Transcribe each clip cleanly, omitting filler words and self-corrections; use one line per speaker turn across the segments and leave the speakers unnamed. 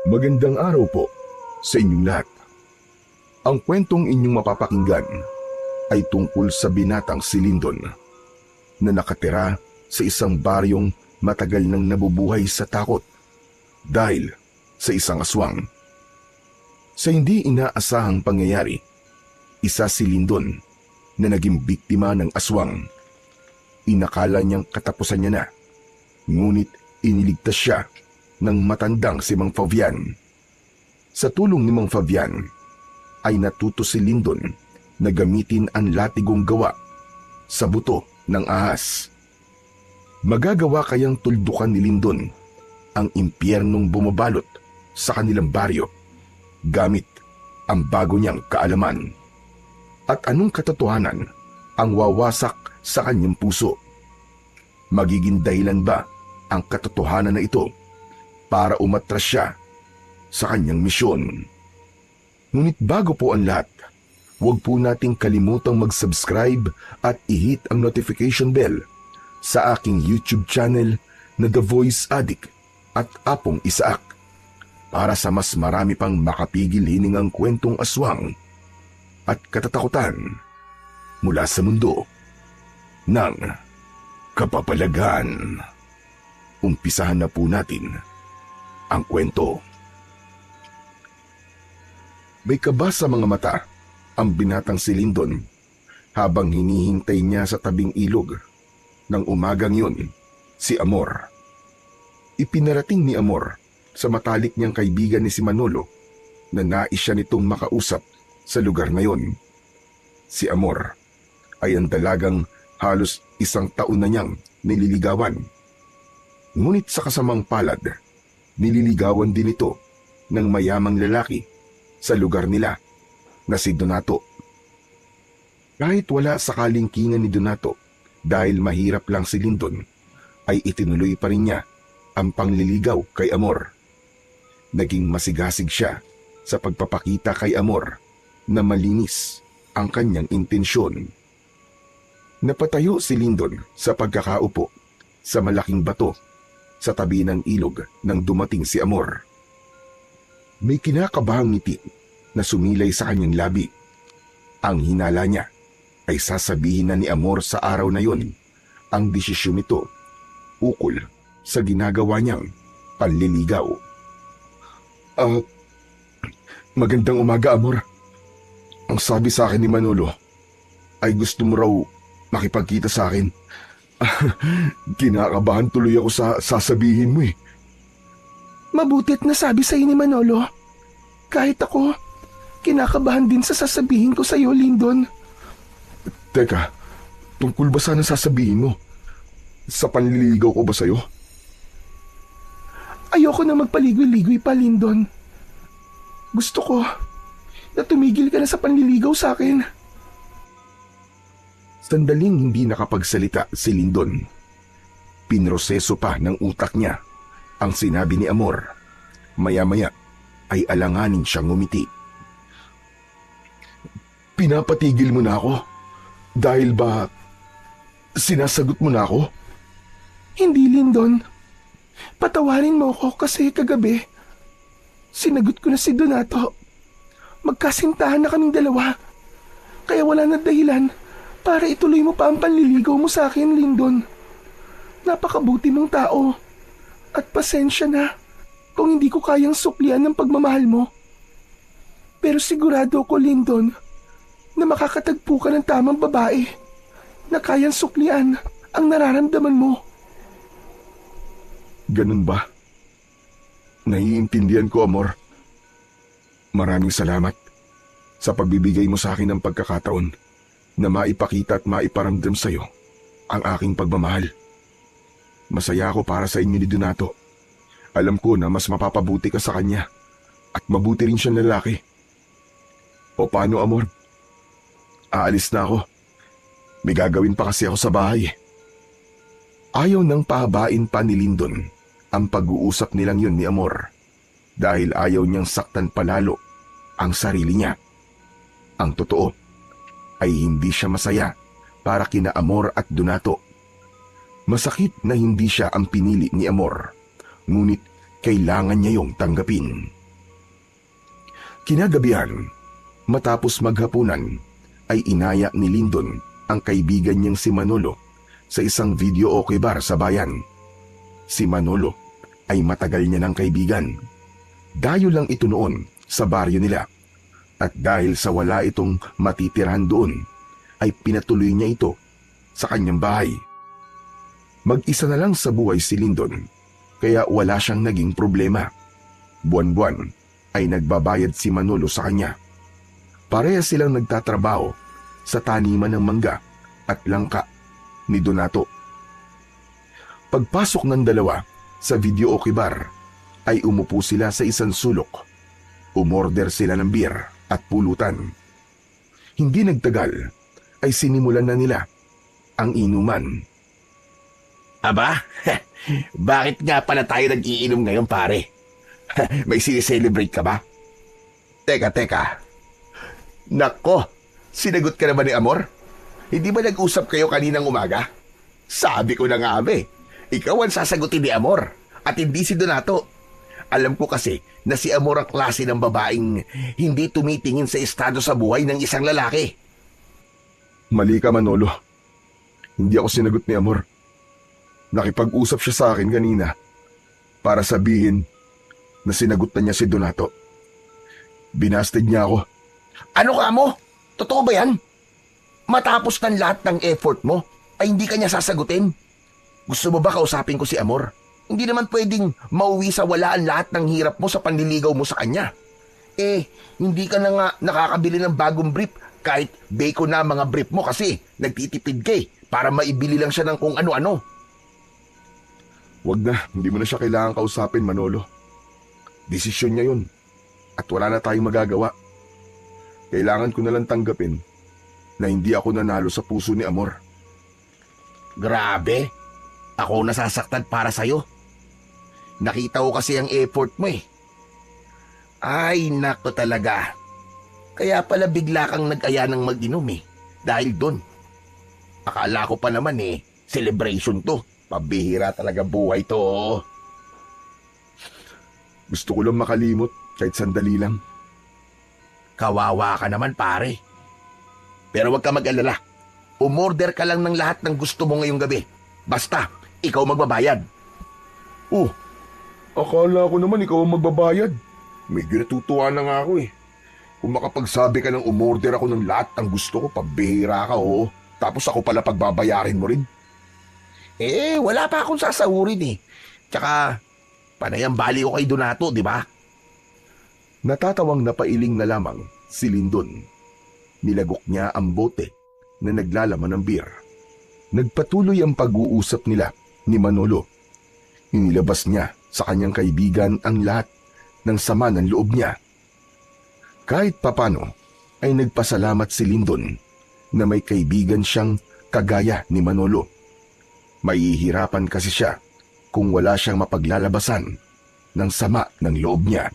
Magandang araw po sa inyong lahat. Ang kwentong inyong mapapakinggan ay tungkol sa binatang si Lindon na nakatira sa isang baryong matagal nang nabubuhay sa takot dahil sa isang aswang. Sa hindi inaasahang pangyayari, isa si Lindon na naging biktima ng aswang. Inakala niyang katapusan niya na, ngunit iniligtas siya ng matandang si Mang Fabian. Sa tulong ni Mang Fabian, ay natuto si Lindon na gamitin ang latigong gawa sa buto ng ahas. Magagawa kayang tuldukan ni Lindon ang impyernong bumabalot sa kanilang baryo gamit ang bago niyang kaalaman? At anong katotohanan ang wawasak sa kanyang puso? Magiging dahilan ba ang katotohanan na ito para umatras siya sa kanyang misyon? Ngunit bago po ang lahat, huwag po nating kalimutang mag-subscribe at i-hit ang notification bell sa aking YouTube channel na The Voice Addict at Apong Isaak para sa mas marami pang makapigil hiningang kwentong aswang at katatakutan mula sa mundo ng kapapalagan. Umpisahan na po natin ang kwento. May kaba sa mga mata ang binatang si Lindon habang hinihintay niya sa tabing ilog. Nang umagang yun, si Amor. Ipinarating ni Amor sa matalik niyang kaibigan ni si Manolo na nais siya nitong makausap sa lugar na yon. Si Amor ay ang dalagang halos 1 taon na niyang nililigawan. Ngunit sa kasamang palad, nililigawan din ito ng mayamang lalaki sa lugar nila na si Donato. Kahit wala sa kalingkingan ni Donato dahil mahirap lang si Lindon, ay itinuloy pa rin niya ang pangliligaw kay Amor. Naging masigasig siya sa pagpapakita kay Amor na malinis ang kanyang intensyon. Napatayo si Lindon sa pagkakaupo sa malaking bato sa tabi ng ilog nang dumating si Amor. May kinakabahang ngiti na sumilay sa kanyang labi. Ang hinala niya ay sasabihin na ni Amor sa araw na yon ang desisyon nito ukol sa ginagawa niyang panliligaw. Magandang umaga, Amor. Ang sabi sa akin ni Manolo ay gusto mo raw makipagkita sa akin. Kinakabahan tuloy ako sa sasabihin mo eh.
Mabuti at nasabi sa ni Manolo. Kahit ako, kinakabahan din sa sasabihin ko sa iyo, Lindon.
Teka, tungkol ba sana sasabihin mo? Sa panliligaw ko ba sa'yo?
Ayoko na magpaligoy-ligoy pa, Lindon. Gusto ko na tumigil ka na sa panliligaw sa akin.
Sandaling hindi nakapagsalita si Lindon. Pinroseso pa ng utak niya ang sinabi ni Amor. Maya-maya ay alanganin siyang ngumiti. Pinapatigil mo na ako? Dahil ba sinasagot mo na ako?
Hindi, Lindon. Patawarin mo ako kasi kagabi sinagot ko na si Donato. Magkasintahan na kaming dalawa. Kaya wala na dahilan para ituloy mo pa ang panliligaw mo sa akin, Lindon. Napakabuti mong tao. At pasensya na kung hindi ko kayang suklian ng pagmamahal mo. Pero sigurado ko, Lindon, na makakatagpo ka ng tamang babae na kayang suklian ang nararamdaman mo.
Ganun ba? Naiintindihan ko, Amor. Maraming salamat sa pagbibigay mo sa akin ng pagkakataon na maipakita at maiparamdam sa iyo ang aking pagmamahal. Masaya ako para sa inyo ni Donato. Alam ko na mas mapapabuti ka sa kanya at mabuti rin siyang lalaki. O paano, Amor? Aalis na ako. May gagawin pa kasi ako sa bahay. Ayaw nang pahabain pa ni Lindon ang pag-uusap nilang yun ni Amor dahil ayaw niyang saktan palalo ang sarili niya. Ang totoo ay hindi siya masaya para kina Amor at Donato. Masakit na hindi siya ang pinili ni Amor, ngunit kailangan niya yung tanggapin. Kinagabihan, matapos maghapunan, ay inaya ni Lyndon ang kaibigan niyang si Manolo sa isang video okay bar sa bayan. Si Manolo ay matagal niya ng kaibigan. Dayo lang ito noon sa baryo nila. At dahil sa wala itong matitirhan doon, ay pinatuloy niya ito sa kanyang bahay. Mag-isa na lang sa buhay si Lyndon, kaya wala siyang naging problema. Buwan-buwan ay nagbabayad si Manolo sa kanya. Parehas silang nagtatrabaho sa taniman ng mangga at langka ni Donato. Pagpasok ng dalawa sa video okay bar, ay umupo sila sa isang sulok. Umorder sila ng beer at pulutan. Hindi nagtagal ay sinimulan na nila ang inuman.
Aba, bakit nga pala tayo nag-iinom ngayon, pare? May sineselebrate ka ba?
Teka. Nako, sinagot ka na ba ni Amor? Hindi ba nag-usap kayo kaninang umaga?
Sabi ko na nga, ikaw ang sasagutin ni Amor at hindi si Donato. Alam ko kasi na si Amor ang klase ng babaeng hindi tumitingin sa estado sa buhay ng isang lalaki.
Mali ka, Manolo. Hindi ako sinagot ni Amor. Nakipag-usap siya sa akin kanina para sabihin na sinagot na niya si Donato. Binasted niya ako.
Ano ka mo? Totoo ba yan? Matapos ng lahat ng effort mo, ay hindi ka niya sasagutin? Gusto mo ba kausapin ko si Amor? Hindi naman pwedeng mauwi sa walaan lahat ng hirap mo sa panliligaw mo sa kanya. Hindi ka na nga nakakabili ng bagong brief kahit bacon na mga brief mo kasi nagtitipid ka para maibili lang siya ng kung ano-ano.
Wag na, hindi mo na siya kailangan kausapin, Manolo. Desisyon niya yun at wala na tayong magagawa. Kailangan ko na lang tanggapin na hindi ako nanalo sa puso ni Amor.
Grabe, ako nasasaktan para sa'yo. Nakita ko kasi ang effort mo Ay, nako talaga. Kaya pala bigla kang nag-aya ng mag-inom dahil doon. Akala ko pa naman celebration to. Pabihira talaga buhay to.
Gusto ko lang makalimot kahit sandali lang.
Kawawa ka naman, pare. Pero wag ka mag-alala. Umorder ka lang ng lahat ng gusto mo ngayong gabi. Basta, ikaw magbabayad.
Oh, akala ko naman ikaw ang magbabayad. Medyo natutuwa na nga ako Kung makapagsabi ka ng umorder ako ng lahat ng gusto ko, pabihira ka Tapos ako pala pagbabayarin mo rin.
Wala pa akong sasahurin Tsaka, panayang bali ko kay Donato, di ba?
Natatawang napailing na lamang si Lyndon. Nilagok niya ang bote na naglalaman ng beer. Nagpatuloy ang pag-uusap nila ni Manolo. Inilabas niya sa kanyang kaibigan ang lahat ng sama ng loob niya. Kahit papano ay nagpasalamat si Lyndon na may kaibigan siyang kagaya ni Manolo. Mahihirapan kasi siya kung wala siyang mapaglalabasan ng sama ng loob niya.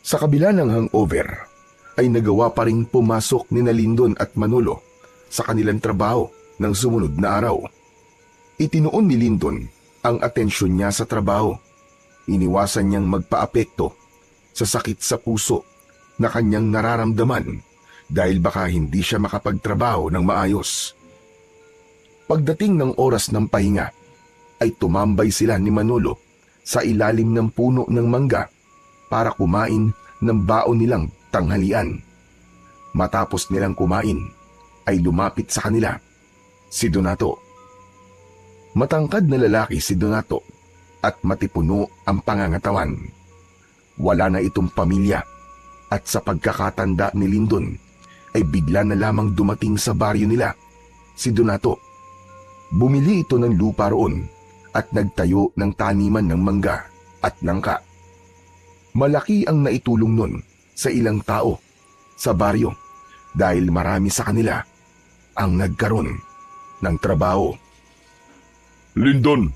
Sa kabila ng hangover, ay nagawa pa ring pumasok ni Lyndon at Manolo sa kanilang trabaho ng sumunod na araw. Itinuon ni Lyndon ang atensyon niya sa trabaho. Iniwasan niyang magpaapekto sa sakit sa puso na kanyang nararamdaman dahil baka hindi siya makapagtrabaho ng maayos. Pagdating ng oras ng pahinga, ay tumambay sila ni Manolo sa ilalim ng puno ng mangga para kumain ng baon nilang tanghalian. Matapos nilang kumain, ay lumapit sa kanila si Donato. Matangkad na lalaki si Donato at matipuno ang pangangatawan. Wala na itong pamilya at sa pagkakatanda ni Lyndon ay bigla na lamang dumating sa baryo nila si Donato. Bumili ito ng lupa roon at nagtayo ng taniman ng mangga at langka. Malaki ang naitulong nun sa ilang tao sa baryo dahil marami sa kanila ang nagkaroon ng trabaho.
Lyndon,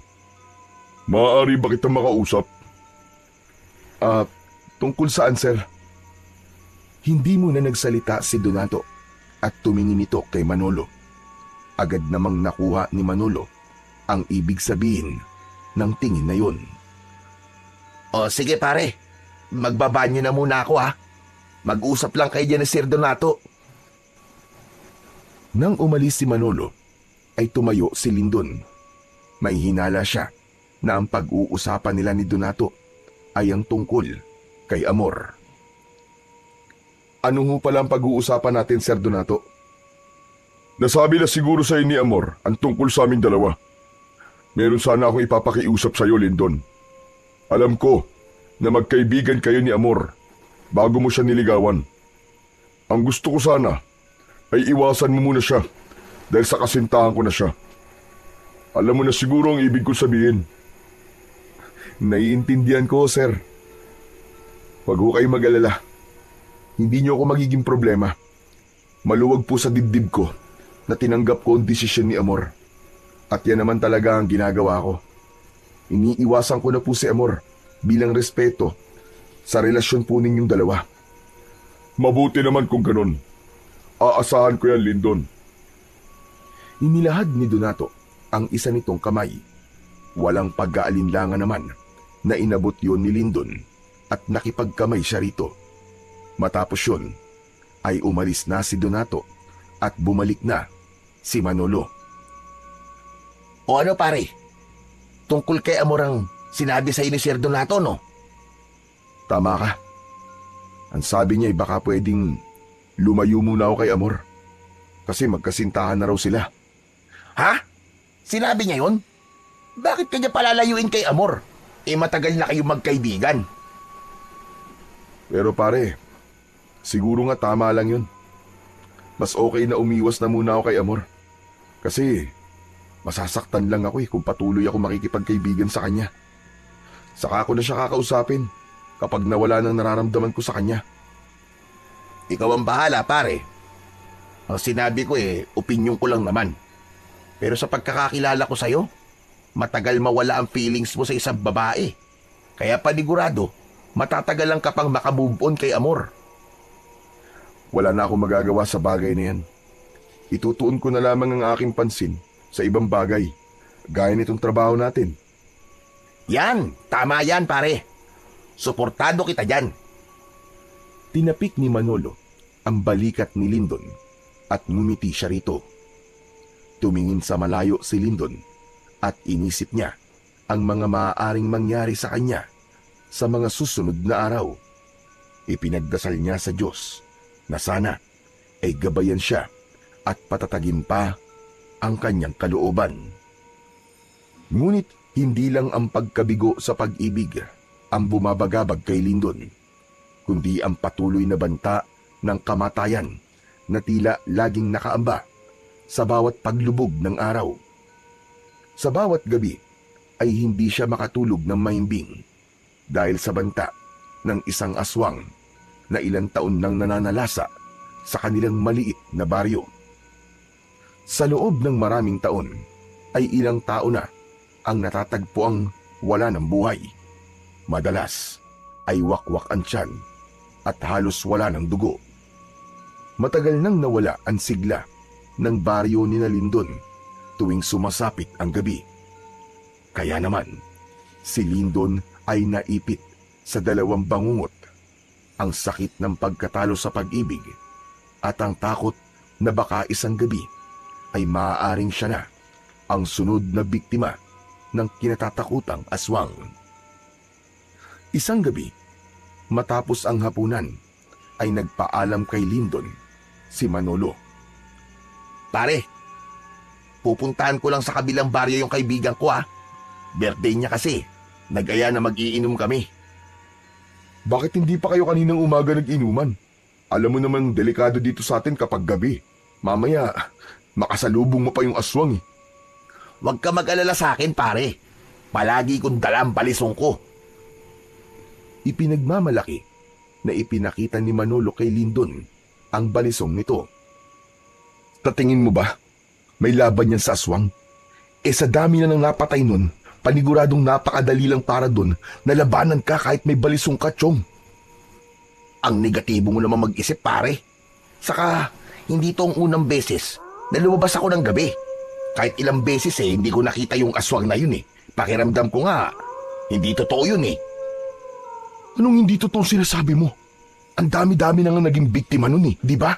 maaari ba kita makausap?
Tungkol saan, sir? Hindi muna nagsalita si Donato at tumingin ito kay Manolo. Agad namang nakuha ni Manolo ang ibig sabihin ng tingin na yun.
O sige pare, magbabanyo na muna ako ha. Mag-usap lang kayo dyan ni Sir Donato.
Nang umalis si Manolo, ay tumayo si Lindon. May hinala siya na ang pag-uusapan nila ni Donato ay ang tungkol kay Amor. Ano ho pala ang pag-uusapan natin, Sir Donato?
Nasabi na siguro sa ni Amor ang tungkol sa aming dalawa. Meron sana akong ipapakiusap sa iyo, Lindon. Alam ko na magkaibigan kayo ni Amor bago mo siya niligawan. Ang gusto ko sana ay iwasan mo muna siya dahil sa kasintahan ko na siya. Alam mo na siguro ang ibig ko sabihin.
Naiintindihan ko, sir. Huwag ho kayo mag-alala. Hindi niyo ako magiging problema. Maluwag po sa dibdib ko na tinanggap ko ang desisyon ni Amor. At yan naman talaga ang ginagawa ko. Iniiwasan ko na po si Amor bilang respeto sa relasyon po ninyong dalawa.
Mabuti naman kung ganun. Aasahan ko yan, Lindon.
Inilahad ni Donato ang isa nitong kamay. Walang pag-aalinlangan naman na inabot yon ni Lindon at nakipagkamay siya rito. Matapos yun, ay umalis na si Donato at bumalik na si Manolo.
O ano pare, tungkol kay Amor ang sinabi sa ni Sir Donato, no?
Tama ka. Ang sabi niya ay baka pwedeng lumayo muna ako kay Amor. Kasi magkasintahan na raw sila.
Ha? Sinabi niya yun? Bakit kanya palalayuin kay Amor? Matagal na kayong magkaibigan.
Pero pare, siguro nga tama lang yun. Mas okay na umiwas na muna ako kay Amor. Kasi masasaktan lang ako kung patuloy ako makikipagkaibigan sa kanya. Saka ako na siya kakausapin kapag nawala ng nararamdaman ko sa kanya.
Ikaw ang bahala pare. Ang sinabi ko opinyon ko lang naman. Pero sa pagkakakilala ko sa'yo, matagal mawala ang feelings mo sa isang babae. Kaya panigurado, matatagalan ka pang makamove on kay Amor.
Wala na akong magagawa sa bagay na yan. Itutuon ko na lamang ang aking pansin sa ibang bagay, gaya nitong trabaho natin.
Yan, tama yan pare. Suportado kita dyan.
Tinapik ni Manolo ang balikat ni Lindon at ngumiti siya rito. Tumingin sa malayo si Lindon at inisip niya ang mga maaaring mangyari sa kanya sa mga susunod na araw. Ipinagdasal niya sa Diyos na sana ay gabayan siya at patatagin pa ang kanyang kalooban. Ngunit hindi lang ang pagkabigo sa pag-ibig ang bumabagabag kay Lindon, kundi ang patuloy na banta ng kamatayan na tila laging nakaamba sa bawat paglubog ng araw. Sa bawat gabi ay hindi siya makatulog ng mahimbing dahil sa banta ng isang aswang na ilang taon nang nananalasa sa kanilang maliit na baryo. Sa loob ng maraming taon ay ilang tao na ang natatagpuang wala ng buhay. Madalas ay wakwak ang tiyan at halos wala ng dugo. Matagal nang nawala ang sigla ng baryo ni Lindon tuwing sumasapit ang gabi. Kaya naman, si Lindon ay naipit sa dalawang bangungot, ang sakit ng pagkatalo sa pag-ibig at ang takot na baka isang gabi ay maaaring siya na ang sunod na biktima ng kinatatakutang aswang. Isang gabi, matapos ang hapunan, ay nagpaalam kay Lindon si Manolo.
Pare, pupuntahan ko lang sa kabilang baryo yung kaibigan ko ha. Birthday niya kasi. Nag-aya na mag-iinom kami.
Bakit hindi pa kayo kaninang umaga nag-inuman? Alam mo namang delikado dito sa atin kapag gabi. Mamaya, makasalubong mo pa yung aswang eh.
Huwag ka mag-alala sa akin pare. Palagi kong dala ang balisong ko.
Ipinagmamalaki na ipinakita ni Manolo kay Lindon ang balisong nito. Tatingin mo ba? May laban yan sa aswang? Sa dami na ng napatay nun, paniguradong napakadali lang para dun na labanan ka kahit may balisong ka, Chong.
Ang negatibo mo naman mag-isip pare. Saka, hindi to ang unang beses na lumabas ako ng gabi. Kahit ilang beses hindi ko nakita yung aswang na yun eh. Pakiramdam ko nga, hindi totoo yun eh.
Anong hindi totoo sinasabi mo? Ang dami-dami na nga naging biktima nun di ba?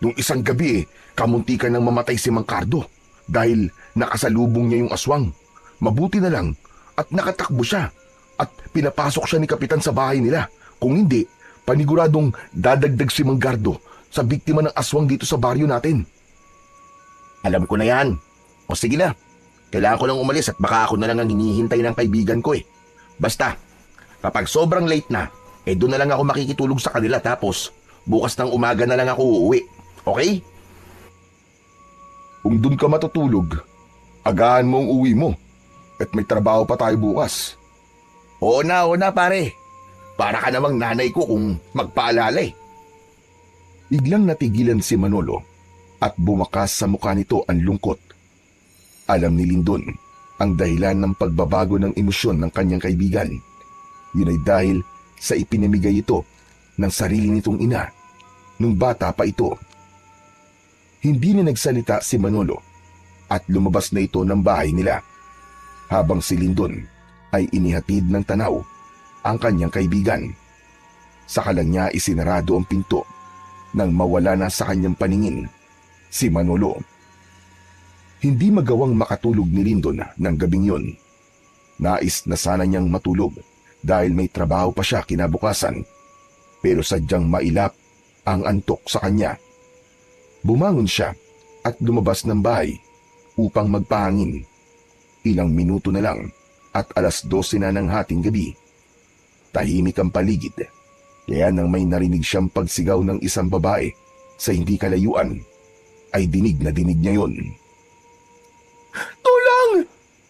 Nung isang gabi kamuntikan nang mamatay si Mang Cardo dahil nakasalubong niya yung aswang. Mabuti na lang at nakatakbo siya at pinapasok siya ni Kapitan sa bahay nila. Kung hindi, paniguradong dadagdag si Mang Gardo sa biktima ng aswang dito sa baryo natin.
Alam ko na yan. O sige na. Kailangan ko lang umalis at baka ako na lang ang hinihintay ng kaibigan ko Basta, kapag sobrang late na, doon na lang ako makikitulog sa kanila tapos bukas ng umaga na lang ako uuwi. Okay?
Kung doon ka matutulog, agahan mo ang uwi mo at may trabaho pa tayo bukas.
Oo na pare. Para ka namang nanay ko kung magpaalala
Biglang natigilan si Manolo at bumakas sa mukha nito ang lungkot. Alam ni Lindon ang dahilan ng pagbabago ng emosyon ng kanyang kaibigan. Yun ay dahil sa ipinamigay ito ng sarili nitong ina nung bata pa ito. Hindi na nagsalita si Manolo at lumabas na ito ng bahay nila habang si Lindon ay inihatid ng tanaw ang kanyang kaibigan. Saka lang niya isinarado ang pinto nang mawala na sa kanyang paningin si Manolo. Hindi magawang makatulog ni Lindon ng gabing yon. Nais na sana niyang matulog dahil may trabaho pa siya kinabukasan, pero sadyang mailap ang antok sa kanya. Bumangon siya at lumabas ng bahay upang magpahangin. Ilang minuto na lang at 12:00 na ng hating gabi. Tahimik ang paligid, kaya nang may narinig siyang pagsigaw ng isang babae sa hindi kalayuan, ay dinig na dinig niya yon.
Tulong!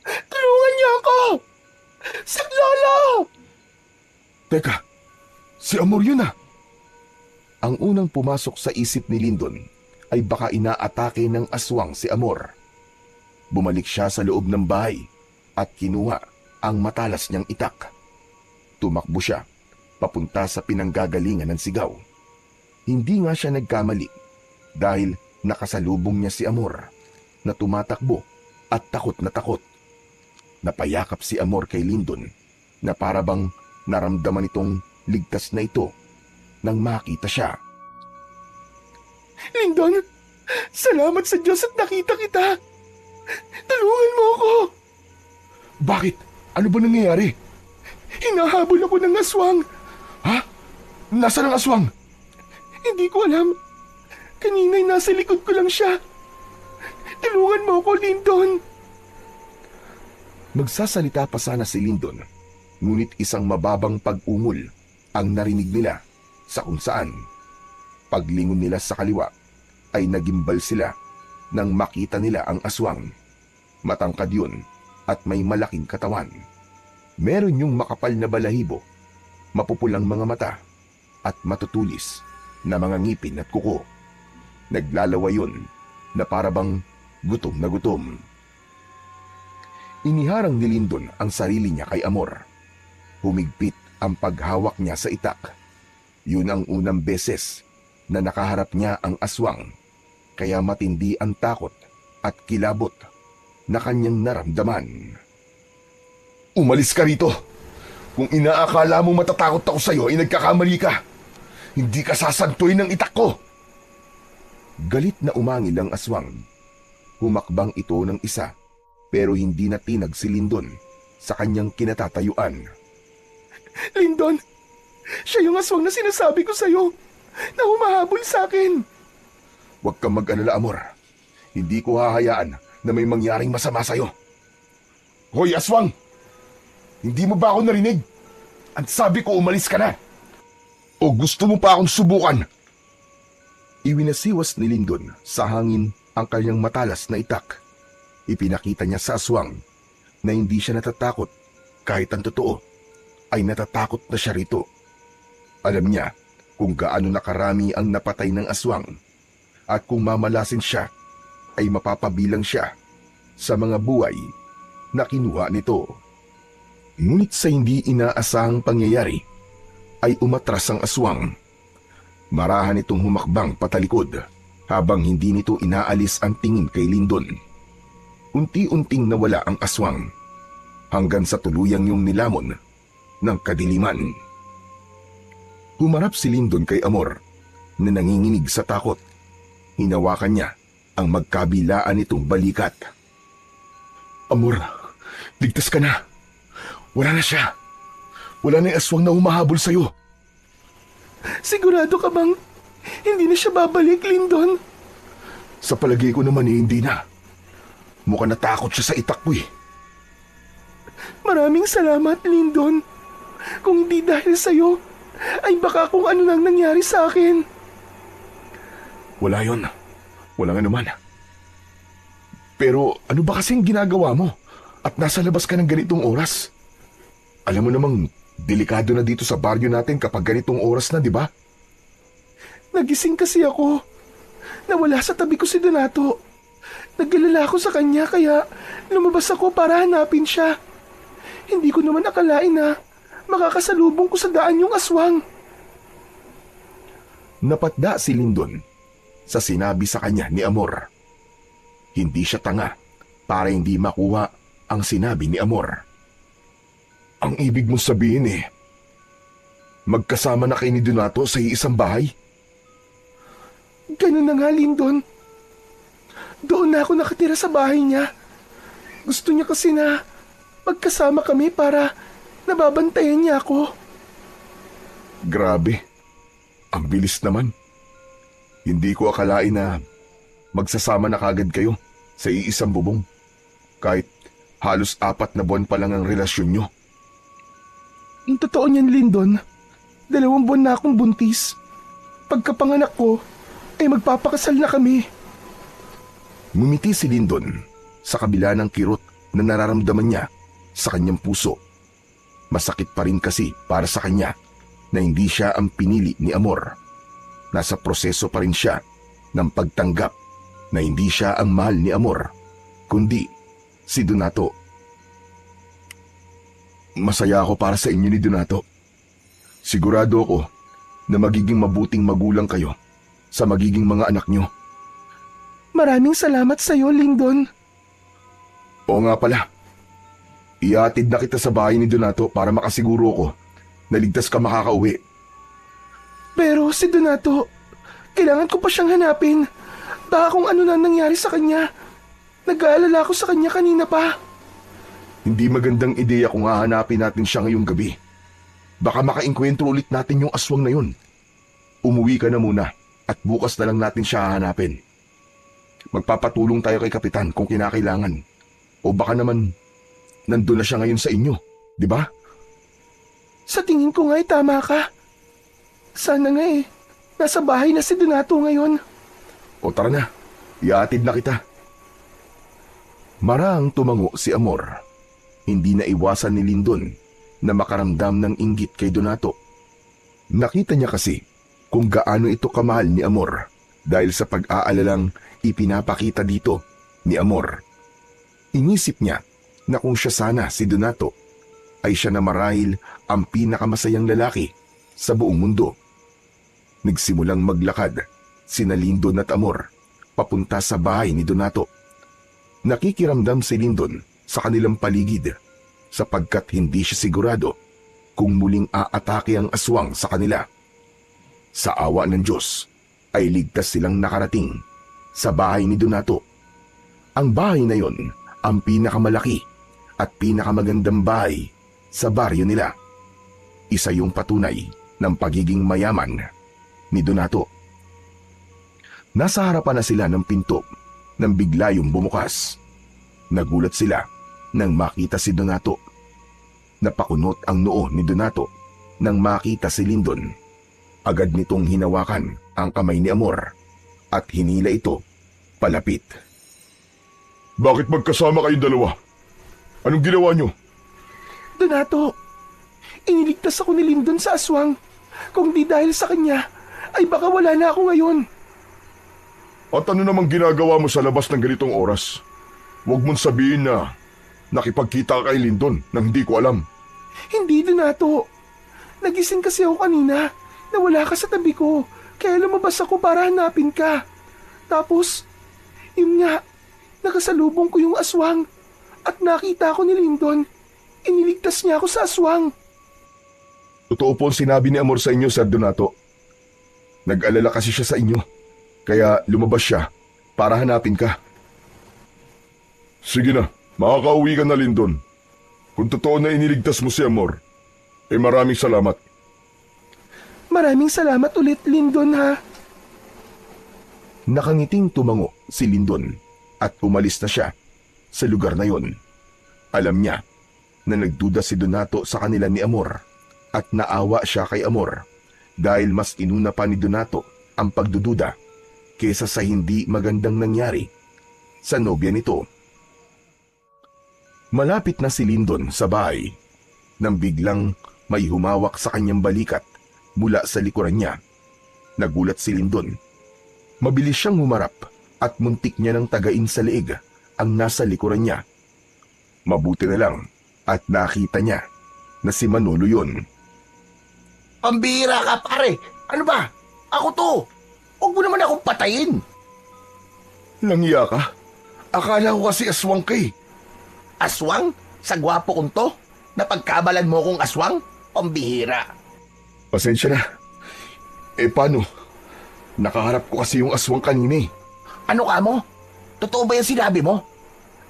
Tulungan niyo ako! Saklolo!
Teka, si Amor yun Ang unang pumasok sa isip ni Lindon ay baka inaatake ng aswang si Amor. Bumalik siya sa loob ng bahay at kinuha ang matalas niyang itak. Tumakbo siya papunta sa pinanggagalingan ng sigaw. Hindi nga siya nagkamali dahil nakasalubong niya si Amor na tumatakbo at takot na takot. Napayakap si Amor kay Lindon na parabang naramdaman itong ligtas na ito nang makita siya.
Lindon, salamat sa Diyos at nakita kita. Tulungan mo ako.
Bakit? Ano ba nangyayari?
Hinahabol ako ng aswang.
Ha? Nasaan ang aswang?
Hindi ko alam. Kanina'y nasa likod ko lang siya. Tulungan mo ako, Lindon.
Magsasalita pa sana si Lindon, ngunit isang mababang pag-ungol ang narinig nila sa kung saan. Paglingon nila sa kaliwa ay nagimbal sila nang makita nila ang aswang. Matangkad yun at may malaking katawan. Meron yung makapal na balahibo, mapupulang mga mata at matutulis na mga ngipin at kuko. Naglalawa yun na parabang gutom na gutom. Iniharang ni Lindon ang sarili niya kay Amor. Humigpit ang paghawak niya sa itak. Yun ang unang beses na nakaharap niya ang aswang, kaya matindi ang takot at kilabot na kanyang naramdaman. Umalis ka rito! Kung inaakala mo matatakot ako sa'yo ay nagkakamali ka! Hindi ka sasantuin ng itak ko! Galit na umangil ang aswang. Humakbang ito ng isa, pero hindi natinag si Lindon sa kanyang kinatatayuan.
Lindon, siya yung aswang na sinasabi ko sa'yo na humahabol sa akin.
Huwag kang mag-alala, Amor. Hindi ko hahayaan na may mangyaring masama sa'yo. Hoy, aswang! Hindi mo ba ako narinig? At sabi ko umalis ka na. O gusto mo pa akong subukan? Iwinasiwas ni Lindon sa hangin ang kanyang matalas na itak. Ipinakita niya sa aswang na hindi siya natatakot kahit ang totoo ay natatakot na siya rito. Alam niya kung gaano nakarami ang napatay ng aswang at kung mamalasin siya ay mapapabilang siya sa mga buhay na kinuha nito. Ngunit sa hindi inaasahang pangyayari ay umatras ang aswang. Marahan itong humakbang patalikod habang hindi nito inaalis ang tingin kay Lindon. Unti-unting nawala ang aswang hanggang sa tuluyang yung nilamon ng kadiliman. Humarap si Lindon kay Amor na nanginginig sa takot. Hinawakan niya ang magkabilaan nitong balikat.
Amor, ligtas ka na. Wala na siya. Wala na yung aswang na humahabol sa'yo. Sigurado ka bang hindi na siya babalik, Lindon?
Sa palagay ko naman hindi na. Mukhang natakot siya sa itak ko eh.
Maraming salamat, Lindon. Kung hindi dahil sa'yo, ay baka kung ano nang nangyari sa akin.
Wala yon. Walang anuman. Pero ano ba kasing ginagawa mo? At nasa labas ka ng ganitong oras? Alam mo namang delikado na dito sa baryo natin kapag ganitong oras na, di ba?
Nagising kasi ako. Nawala sa tabi ko si Donato. Nag-alala ako sa kanya kaya lumabas ako para hanapin siya. Hindi ko naman akalain na makakasalubong ko sa daan yung aswang.
Napatda si Lindon sa sinabi sa kanya ni Amor. Hindi siya tanga para hindi makuha ang sinabi ni Amor. Ang ibig mong sabihin magkasama na kayo ni Donato sa isang bahay?
Ganun na nga, Lindon. Doon na ako nakatira sa bahay niya. Gusto niya kasi na magkasama kami para nababantayan niya ako.
Grabe. Ang bilis naman. Hindi ko akalain na magsasama na kagad kayo sa iisang bubong. Kahit halos 4 na buwan pa lang ang relasyon nyo.
Yung totoo niyan, Lindon, 2 buwan na akong buntis. Pagkapanganak ko, ay magpapakasal na kami.
Ngumiti si Lindon sa kabila ng kirot na nararamdaman niya sa kanyang puso. Masakit pa rin kasi para sa kanya na hindi siya ang pinili ni Amor. Nasa proseso pa rin siya ng pagtanggap na hindi siya ang mahal ni Amor, kundi si Donato. Masaya ako para sa inyo ni Donato. Sigurado ako na magiging mabuting magulang kayo sa magiging mga anak nyo.
Maraming salamat sa iyo, Lindon.
Oo nga pala. Iatid na kita sa bahay ni Donato para makasiguro ko na ligtas ka makakauwi.
Pero si Donato, kailangan ko pa siyang hanapin. Baka kung ano na nangyari sa kanya. Nag-aalala ako sa kanya kanina pa.
Hindi magandang ideya kung hahanapin natin siya ngayong gabi. Baka makainkwentro ulit natin yung aswang na yun. Umuwi ka na muna at bukas na lang natin siya hahanapin. Magpapatulong tayo kay Kapitan kung kinakailangan. O baka naman nandun na siya ngayon sa inyo, di ba?
Sa tingin ko nga'y tama ka. Sana nga nasa bahay na si Donato ngayon.
O tara na, iatid na kita. Marang tumango si Amor. Hindi na iwasan ni Lindon na makaramdam ng inggit kay Donato. Nakita niya kasi kung gaano ito kamahal ni Amor dahil sa pag-aalalang ipinapakita dito ni Amor. Inisip niya na kung siya sana si Donato ay siya na marahil ang pinakamasayang lalaki sa buong mundo. Nagsimulang maglakad sina Lindon at Amor papunta sa bahay ni Donato. Nakikiramdam si Lindon sa kanilang paligid sapagkat hindi siya sigurado kung muling aatake ang aswang sa kanila. Sa awa ng Diyos ay ligtas silang nakarating sa bahay ni Donato. Ang bahay na yon ang pinakamalaki at pinakamagandang bahay sa baryo nila. Isa yung patunay ng pagiging mayaman ni Donato. Nasa harapan na sila ng pinto nang bigla yung bumukas. Nagulat sila nang makita si Donato. Napakunot ang noo ni Donato nang makita si Lindon. Agad nitong hinawakan ang kamay ni Amor at hinila ito palapit.
Bakit magkasama kayong dalawa? Anong ginawa nyo?
Donato, iniligtas ako ni Lindon sa aswang. Kung di dahil sa kanya, ay baka wala na ako ngayon.
At ano namang ginagawa mo sa labas ng ganitong oras? Huwag mong sabihin na nakipagkita ka kay Lindon nang hindi ko alam.
Hindi, Donato. Nagising kasi ako kanina na wala ka sa tabi ko, kaya lumabas ako para hanapin ka. Tapos, yun nga, nakasalubong ko yung aswang at nakita ko ni Lindon. Iniligtas niya ako sa aswang.
Totoo po ang sinabi ni Amor sa inyo, Sir Donato. Nag-alala kasi siya sa inyo, kaya lumabas siya para hanapin ka. Sige na, makakauwi ka na, Lindon. Kung totoo na iniligtas mo si Amor, maraming salamat.
Maraming salamat ulit, Lindon, ha?
Nakangiting tumango si Lindon at umalis na siya sa lugar na yon. Alam niya na nagduda si Donato sa kanila ni Amor at naawa siya kay Amor dahil mas inuna pa ni Donato ang pagdududa kesa sa hindi magandang nangyari sa nobya nito. Malapit na si Lindon sa bahay nang biglang may humawak sa kanyang balikat mula sa likuran niya. Nagulat si Lindon. Mabilis siyang humarap at muntik niya ng tagain sa leeg ang nasa likuran niya. Mabuti na lang at nakita niya na si Manolo yun.
Pambira ka, pare. Ano ba? Ako to. Huwag mo naman akong patayin.
Langya ka? Akala ko kasi aswang ka eh.
Aswang? Sa gwapo kong to? Napagkabalan mo kong aswang? Pambihira.
Pasensya na. Paano? Nakaharap ko kasi yung aswang kanina eh.
Ano ka mo? Totoo ba yung sinabi mo?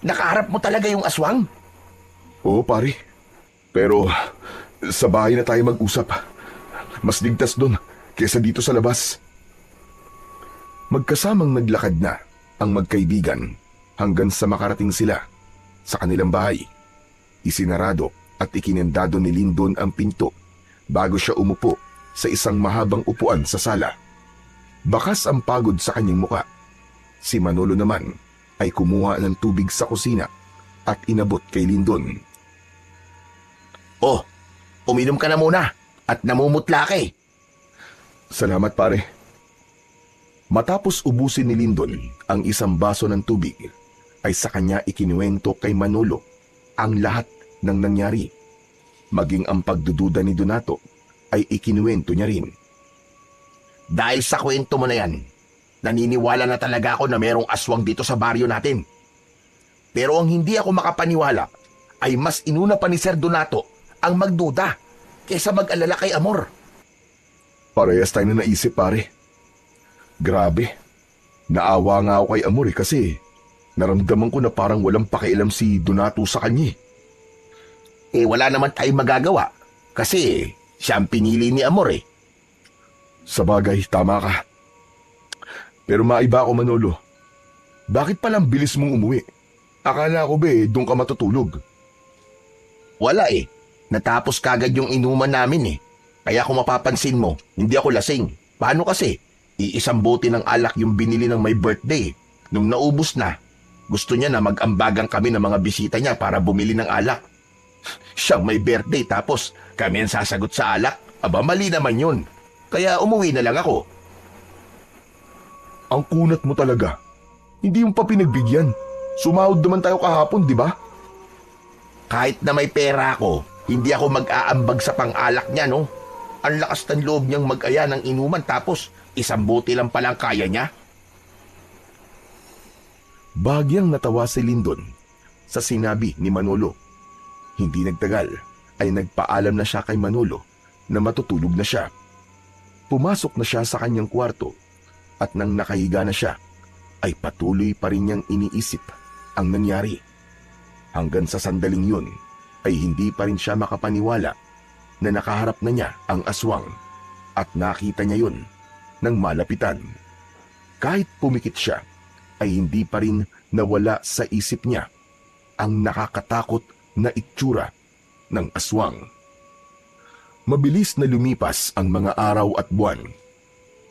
Nakaharap mo talaga yung aswang?
Oo pare. Pero sa bahay na tayo mag-usap. Mas ligtas doon kesa dito sa labas. Magkasamang naglakad na ang magkaibigan hanggang sa makarating sila sa kanilang bahay. Isinarado at ikinendado ni Lindon ang pinto bago siya umupo sa isang mahabang upuan sa sala. Bakas ang pagod sa kanyang muka. Si Manolo naman ay kumuha ng tubig sa kusina at inabot kay Lindon.
Oh, uminom ka na muna at namumutla ka eh.
Salamat pare. Matapos ubusin ni Lindon ang isang baso ng tubig, ay sa kanya ikinuwento kay Manolo ang lahat ng nangyari. Maging ang pagdududa ni Donato ay ikinuwento niya rin.
Dahil sa kwento mo na yan, naniniwala na talaga ako na merong aswang dito sa baryo natin. Pero ang hindi ako makapaniwala ay mas inuna pa ni Sir Donato ang magduda kaysa mag-alala kay Amor.
Parehas tayo na naisip pare. Grabe. Naawa nga ako kay Amor kasi naramdaman ko na parang walang pakialam si Donato sa kanya.
Wala naman tayong magagawa kasi siya ang pinili ni Amor eh.
Sa bagay, tama ka. Pero maiba ako Manolo. Bakit palang bilis mong umuwi? Akala ko ba doon ka matutulog?
Wala eh. Natapos kagad yung inuman namin eh. Kaya kung mapapansin mo, hindi ako lasing. Paano kasi? Iisang bote ng alak yung binili ng may birthday. Nung naubos na, gusto niya na mag-ambagan kami ng mga bisita niya para bumili ng alak. Siyang may birthday tapos kami ang sasagot sa alak. Aba, mali naman yun. Kaya umuwi na lang ako.
Ang kunat mo talaga. Hindi mo pa pinagbigyan. Sumahod naman tayo kahapon, di ba?
Kahit na may pera ako, hindi ako mag-aambag sa pang-alak niya, no? Ang lakas ng loob niyang mag-aya ng inuman tapos isang bote lang palang kaya niya.
Bagyang natawa si Lindon sa sinabi ni Manolo. Hindi nagtagal ay nagpaalam na siya kay Manolo na matutulog na siya. Pumasok na siya sa kanyang kwarto at nang nakahiga na siya ay patuloy pa rin niyang iniisip ang nangyari. Hanggang sa sandaling yun ay hindi pa rin siya makapaniwala na nakaharap na niya ang aswang at nakita niya yun ng malapitan. Kahit pumikit siya ay hindi pa rin nawala sa isip niya ang nakakatakot na itsura ng aswang. Mabilis na lumipas ang mga araw at buwan.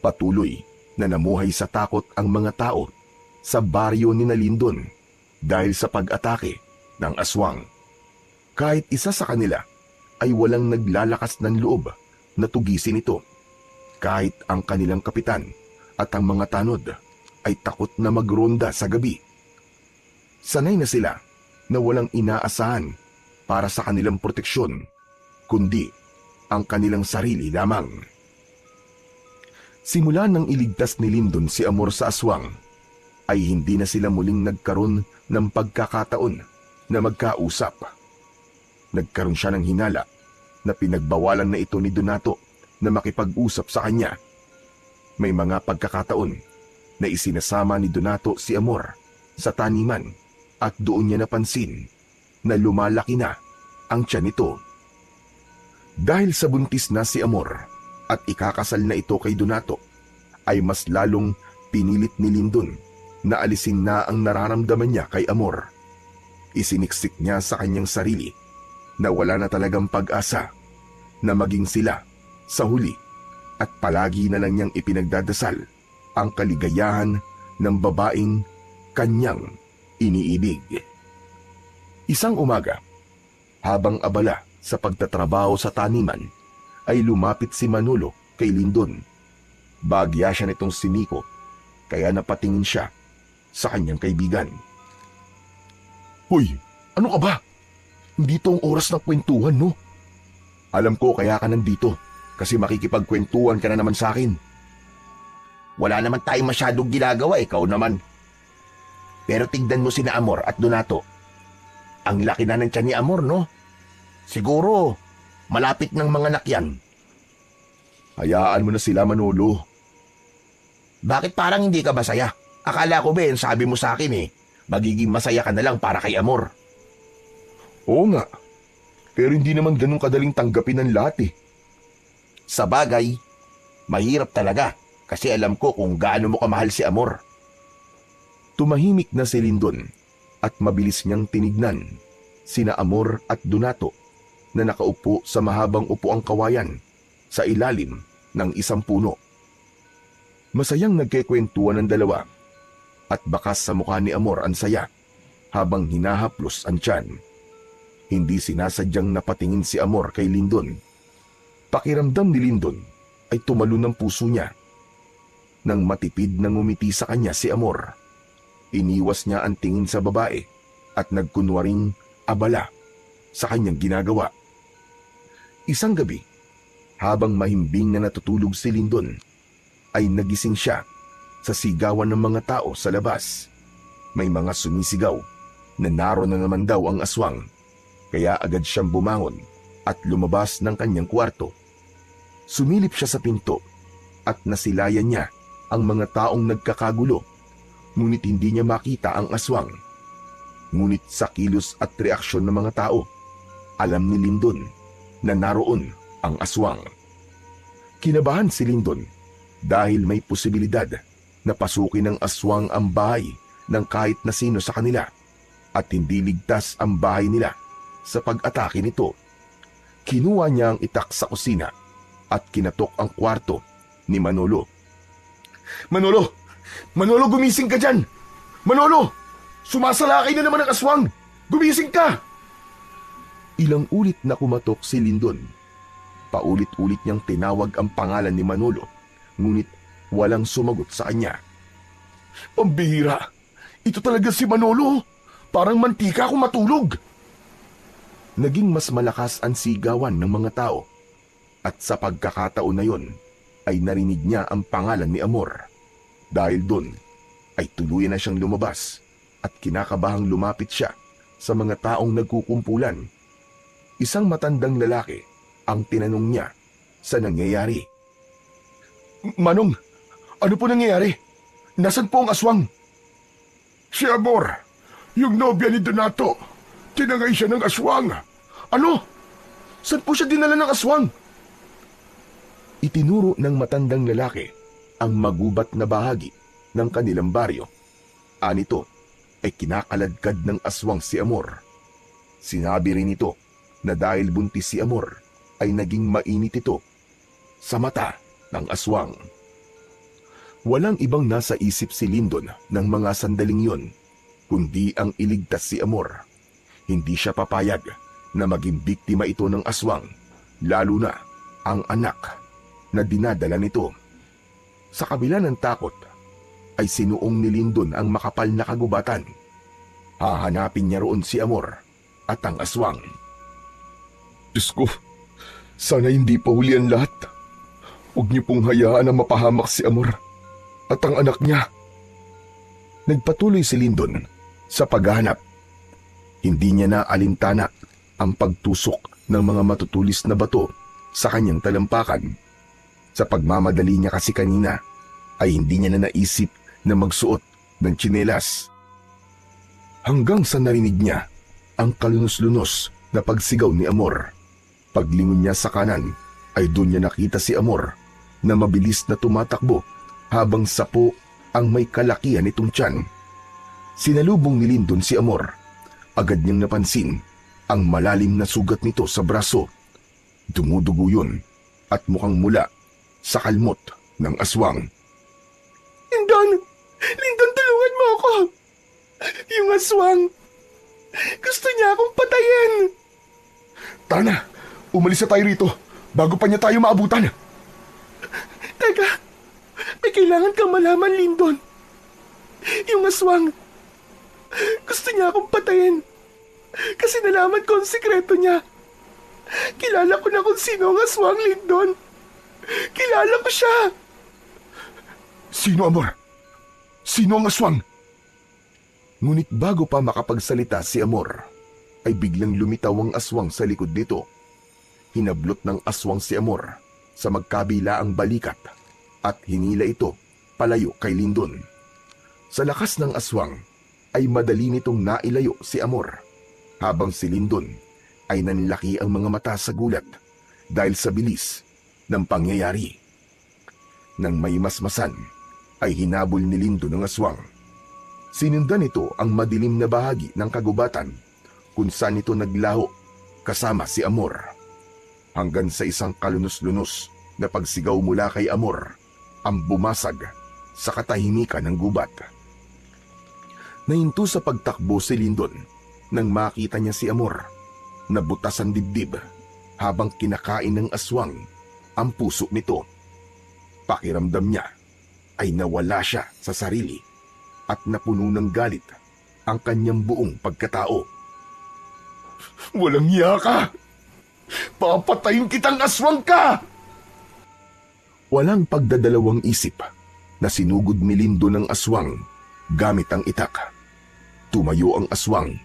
Patuloy na namuhay sa takot ang mga tao sa baryo ni Lindon dahil sa pag-atake ng aswang. Kahit isa sa kanila ay walang naglalakas ng loob na tugisin ito. Kahit ang kanilang kapitan at ang mga tanod ay takot na magronda sa gabi. Sanay na sila na walang inaasahan para sa kanilang proteksyon, kundi ang kanilang sarili lamang. Simula nang iligtas ni Lindon si Amor sa aswang, ay hindi na sila muling nagkaroon ng pagkakataon na magkausap. Nagkaroon siya ng hinala na pinagbawalan na ito ni Donato na makipag-usap sa kanya. May mga pagkakataon na isinasama ni Donato si Amor sa taniman at doon niya napansin na lumalaki na ang tiyan nito. Dahil sa buntis na si Amor at ikakasal na ito kay Donato, ay mas lalong pinilit ni Lindon na alisin na ang nararamdaman niya kay Amor. Isiniksik niya sa kanyang sarili na wala na talagang pag-asa na maging sila sa huli at palagi na lang niyang ipinagdadasal ang kaligayahan ng babaeng kanyang iniibig. Isang umaga, habang abala sa pagtatrabaho sa taniman, ay lumapit si Manolo kay Lindon. Bagya siya nitong si Nico, kaya napatingin siya sa kanyang kaibigan.
Hoy, ano ka ba? Hindi to ang oras ng kwentuhan, no?
Alam ko kaya ka nandito, kasi makikipagkwentuhan ka na naman sa akin.
Wala naman tayong masyadong ginagawa, ikaw naman. Pero tignan mo sina Amor at Donato. Ang laki na ng tiyan ni Amor, no? Siguro, malapit ng mga anak yan.
Hayaan mo na sila, Manolo.
Bakit parang hindi ka masaya? Akala ko ba sabi mo sa akin magiging masaya ka na lang para kay Amor.
Oo nga, pero hindi naman ganun kadaling tanggapin ng lahat eh.
Sa bagay, mahirap talaga kasi alam ko kung gaano mo kamahal si Amor.
Tumahimik na si Lindon at mabilis niyang tinignan sina Amor at Donato na nakaupo sa mahabang upuang kawayan sa ilalim ng isang puno. Masayang nagkikwentuhan ng dalawa at bakas sa mukha ni Amor ang saya habang hinahaplos ang tiyan. Hindi sinasadyang napatingin si Amor kay Lindon. Pakiramdam ni Lindon ay tumalo ng puso niya. Nang matipid na ngumiti sa kanya si Amor, iniwas niya ang tingin sa babae at nagkunwaring abala sa kanyang ginagawa. Isang gabi, habang mahimbing na natutulog si Lindon, ay nagising siya sa sigawan ng mga tao sa labas. May mga sumisigaw na naroon na naman daw ang aswang, kaya agad siyang bumangon at lumabas ng kanyang kwarto. Sumilip siya sa pinto at nasilayan niya ang mga taong nagkakagulo, ngunit hindi niya makita ang aswang. Ngunit sa kilos at reaksyon ng mga tao, alam ni Lindon na naroon ang aswang. Kinabahan si Lindon dahil may posibilidad na pasukin ng aswang ang bahay ng kahit na sino sa kanila at hindi ligtas ang bahay nila sa pag-atake nito. Kinuha niya ang itak sa kusina at kinatok ang kwarto ni Manolo.
Manolo! Manolo, gumising ka dyan! Manolo! Sumasalakay na naman ang aswang! Gumising ka!
Ilang ulit na kumatok si Lindon. Paulit-ulit niyang tinawag ang pangalan ni Manolo, ngunit walang sumagot sa kanya.
Pambihira! Ito talaga si Manolo! Parang mantika kung matulog!
Naging mas malakas ang sigawan ng mga tao at sa pagkakataon na yon ay narinig niya ang pangalan ni Amor. Dahil doon ay tuluyan na siyang lumabas at kinakabahang lumapit siya sa mga taong nagkukumpulan. Isang matandang lalaki ang tinanong niya sa nangyayari.
Manong, ano po nangyayari? Nasaan po ang aswang? Si Amor, yung nobya ni Donato. Tinangay siya ng aswang. Ano? Saan po siya dinala ng aswang?
Itinuro ng matandang lalaki ang magubat na bahagi ng kanilang baryo. Anito ay kinakaladkad ng aswang si Amor. Sinabi rin ito na dahil buntis si Amor ay naging mainit ito sa mata ng aswang. Walang ibang nasa isip si Lindon ng mga sandaling yon, kundi ang iligtas si Amor. Hindi siya papayag na maging biktima ito ng aswang, lalo na ang anak na dinadala nito. Sa kabila ng takot, ay sinuong ni Lindon ang makapal na kagubatan. Hahanapin niya roon si Amor at ang aswang.
Diyos ko, sana hindi pa huli ang lahat. Huwag niyo pong hayaan na mapahamak si Amor at ang anak niya.
Nagpatuloy si Lindon sa paghahanap. Hindi niya na alintana ang pagtusok ng mga matutulis na bato sa kanyang talampakan. Sa pagmamadali niya kasi kanina ay hindi niya na naisip na magsuot ng tsinelas. Hanggang sa narinig niya ang kalunos-lunos na pagsigaw ni Amor. Paglingon niya sa kanan ay doon niya nakita si Amor na mabilis na tumatakbo habang sapo ang may kalakihan nitong tiyan. Sinalubong ni Lindon si Amor. Agad niyang napansin ang malalim na sugat nito sa braso. Dumudugo yun at mukhang mula sa kalmot ng aswang.
Lindon! Lindon, tulungan mo ako! Yung aswang! Gusto niya akong patayin!
Tara na, umalis na tayo rito bago pa niya tayo maabutan.
Teka, may kailangan kang malaman, Lindon. Yung aswang, gusto niya akong patayin. Kasi nalaman ko ang sikreto niya. Kilala ko na kung sino ang aswang, Lindon. Kilala ko siya.
Sino, Amor? Sino ang aswang? Ngunit bago pa makapagsalita si Amor, ay biglang lumitaw ang aswang sa likod nito. Hinablot ng aswang si Amor sa magkabilaang balikat at hinila ito palayo kay Lindon. Sa lakas ng aswang ay madali nitong nailayo si Amor, habang si Lindon ay nanlaki ang mga mata sa gulat dahil sa bilis ng pangyayari. Nang may masmasan ay hinabol ni Lindon ang aswang. Sinundan nito ang madilim na bahagi ng kagubatan kung saan ito naglaho kasama si Amor. Hanggang sa isang kalunos-lunos na pagsigaw mula kay Amor ang bumasag sa katahimikan ng gubat. Nahinto sa pagtakbo si Lindon nang makita niya si Amor na butas ang dibdib habang kinakain ng aswang ang puso nito. Pakiramdam niya ay nawala siya sa sarili at napuno ng galit ang kanyang buong pagkatao.
Walang iya ka! Papatayin kitang aswang ka!
Walang pagdadalawang isip na sinugod ni Lindon ng aswang gamit ang itak. Tumayo ang aswang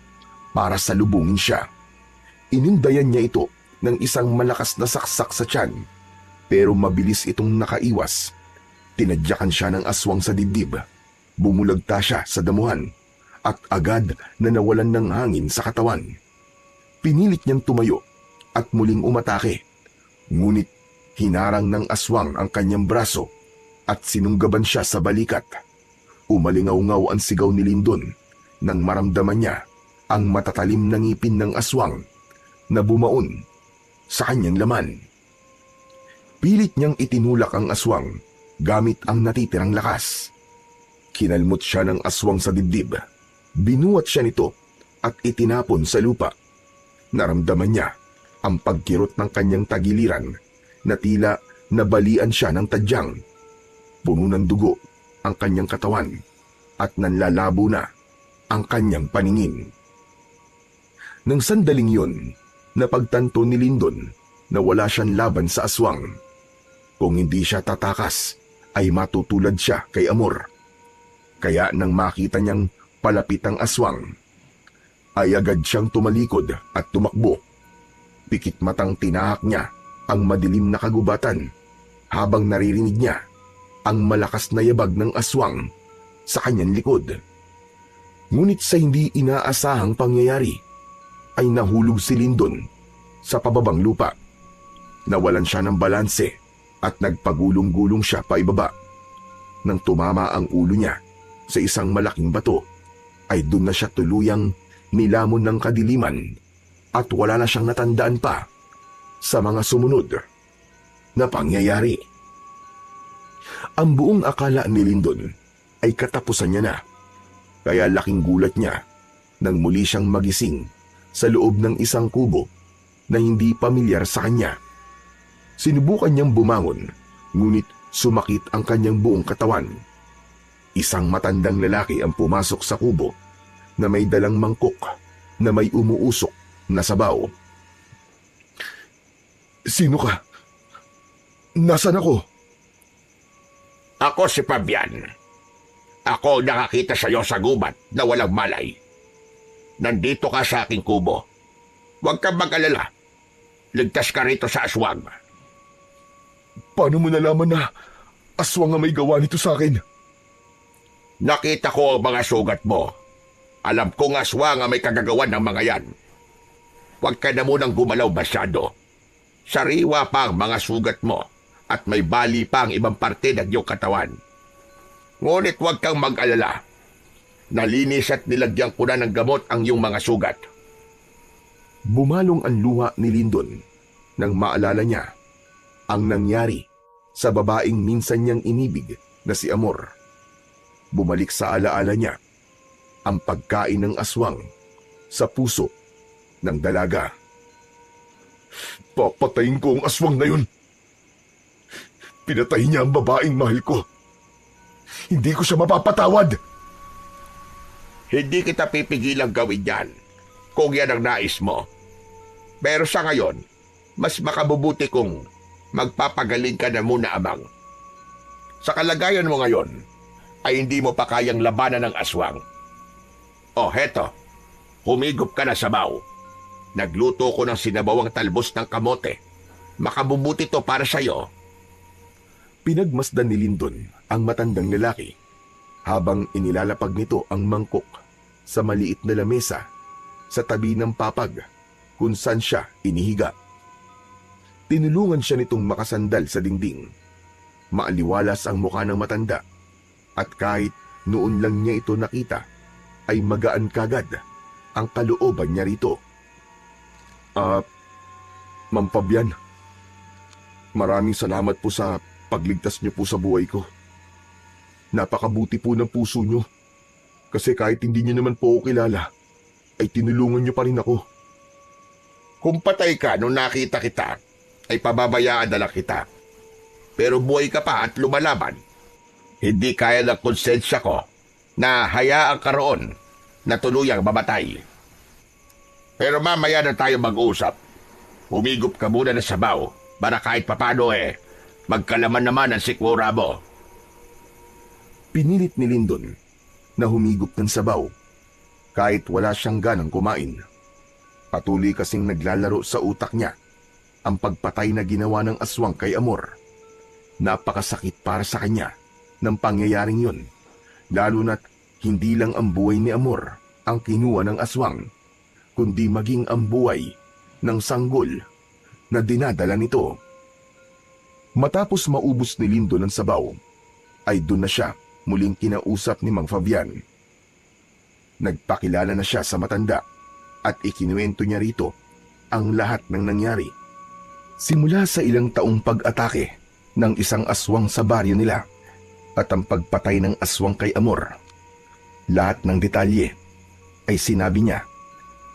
para salubungin siya. Inindayan niya ito ng isang malakas na saksak sa tiyan, pero mabilis itong nakaiwas. Tinadyakan siya ng aswang sa dibdib. Bumulagta siya sa damuhan at agad na nawalan ng hangin sa katawan. Pinilit niyang tumayo at muling umatake. Ngunit hinarang ng aswang ang kanyang braso at sinunggaban siya sa balikat. Umalingaw-ngaw ang sigaw ni Lindon nang maramdaman niya ang matatalim na ngipin ng aswang na bumaon sa kanyang laman. Pilit niyang itinulak ang aswang gamit ang natitirang lakas. Kinalmot siya ng aswang sa dibdib. Binuwat siya nito at itinapon sa lupa. Naramdaman niya ang pagkirot ng kanyang tagiliran na tila nabalian siya ng tadyang. Puno ng dugo ang kanyang katawan at nanlalabo na ang kanyang paningin. Nang sandaling yun, napagtanto ni Lindon na wala siyang laban sa aswang. Kung hindi siya tatakas, ay matutulad siya kay Amor. Kaya nang makita niyang palapit ang aswang, ay agad siyang tumalikod at tumakbo. Pikit matang tinahak niya ang madilim na kagubatan habang naririnig niya ang malakas na yabag ng aswang sa kanyang likod. Ngunit sa hindi inaasahang pangyayari, ay nahulog si Lindon sa pababang lupa. Nawalan siya ng balanse at nagpagulong-gulong siya paibaba. Nang tumama ang ulo niya sa isang malaking bato, ay doon na siya tuluyang nilamon ng kadiliman at wala na siyang natandaan pa sa mga sumunod na pangyayari. Ang buong akala ni Lindon ay katapusan niya na, kaya laking gulat niya nang muli siyang magising sa loob ng isang kubo na hindi pamilyar sa kanya. Sinubukan niyang bumangon, ngunit sumakit ang kanyang buong katawan. Isang matandang lalaki ang pumasok sa kubo na may dalang mangkok na may umuusok na sabaw.
Sino ka? Nasaan ako?
Ako si Fabian. Ako nakakita sa iyo sa gubat na walang malay. Nandito ka sa aking kubo. Huwag kang mag-alala. ligtas ka rito sa aswang.
Paano mo nalaman na aswang ang may gawa nito sa akin?
Nakita ko ang mga sugat mo. Alam kong aswang ang may kagagawan ng mga yan. Huwag ka na munang gumalaw masyado. Sariwa pa ang mga sugat mo at may bali pa ang ibang parte ng iyong katawan. Ngunit huwag kang mag-alala. Nalinis at nilagyan ko na ng gamot ang iyong mga sugat.
Bumalong ang luha ni Lindon nang maalala niya ang nangyari sa babaeng minsan niyang inibig na si Amor. Bumalik sa alaala niya ang pagkain ng aswang sa puso ng dalaga.
Papatayin ko ang aswang na yun. Pinatay niya ang babaeng mahal ko. Hindi ko siya mapapatawad.
Hindi kita pipigilang gawin yan kung yan ang nais mo. Pero sa ngayon, mas makabubuti kung magpapagaling ka na muna, Amang. Sa kalagayan mo ngayon, ay hindi mo pa kayang labanan ng aswang. O heto, humigop ka na sabaw. Nagluto ko ng sinabawang talbos ng kamote. Makabubuti to para sa'yo.
Pinagmasdan ni Lindon ang matandang lalaki habang inilalapag nito ang mangkok sa maliit na lamesa sa tabi ng papag kung saan siya inihiga. Tinulungan siya nitong makasandal sa dingding. Maaliwalas ang mukha ng matanda at kahit noon lang niya ito nakita ay magaan kagad ang kalooban niya rito.
Ma'am Fabian, maraming salamat po sa pagligtas niyo po sa buhay ko. Napakabuti po ng puso niyo. Kasi kahit hindi niyo naman po ako kilala, ay tinulungan niyo pa rin ako.
Kung patay ka nung nakita kita, ay pababayaan na lang kita. Pero buhay ka pa at lumalaban. Hindi kaya ng konsensya ko na hayaan ka roon na tuluyang mamatay. Pero mamaya na tayo mag-usap. Humigop ka muna ng sabaw para kahit papano magkalaman naman ang sikmura mo.
Pinilit ni Lindon na humigop ng sabaw kahit wala siyang ganang kumain. Patuloy kasing naglalaro sa utak niya ang pagpatay na ginawa ng aswang kay Amor. Napakasakit para sa kanya ng pangyayaring yun, lalo na't hindi lang ang buhay ni Amor ang kinuha ng aswang, kundi maging ang buhay ng sanggol na dinadala nito. Matapos maubos ni Lindon ang sabaw, ay doon na siya muling kinausap ni Mang Fabian. Nagpakilala na siya sa matanda at ikinuwento niya rito ang lahat ng nangyari. Simula sa ilang taong pag-atake ng isang aswang sa baryo nila at ang pagpatay ng aswang kay Amor. Lahat ng detalye ay sinabi niya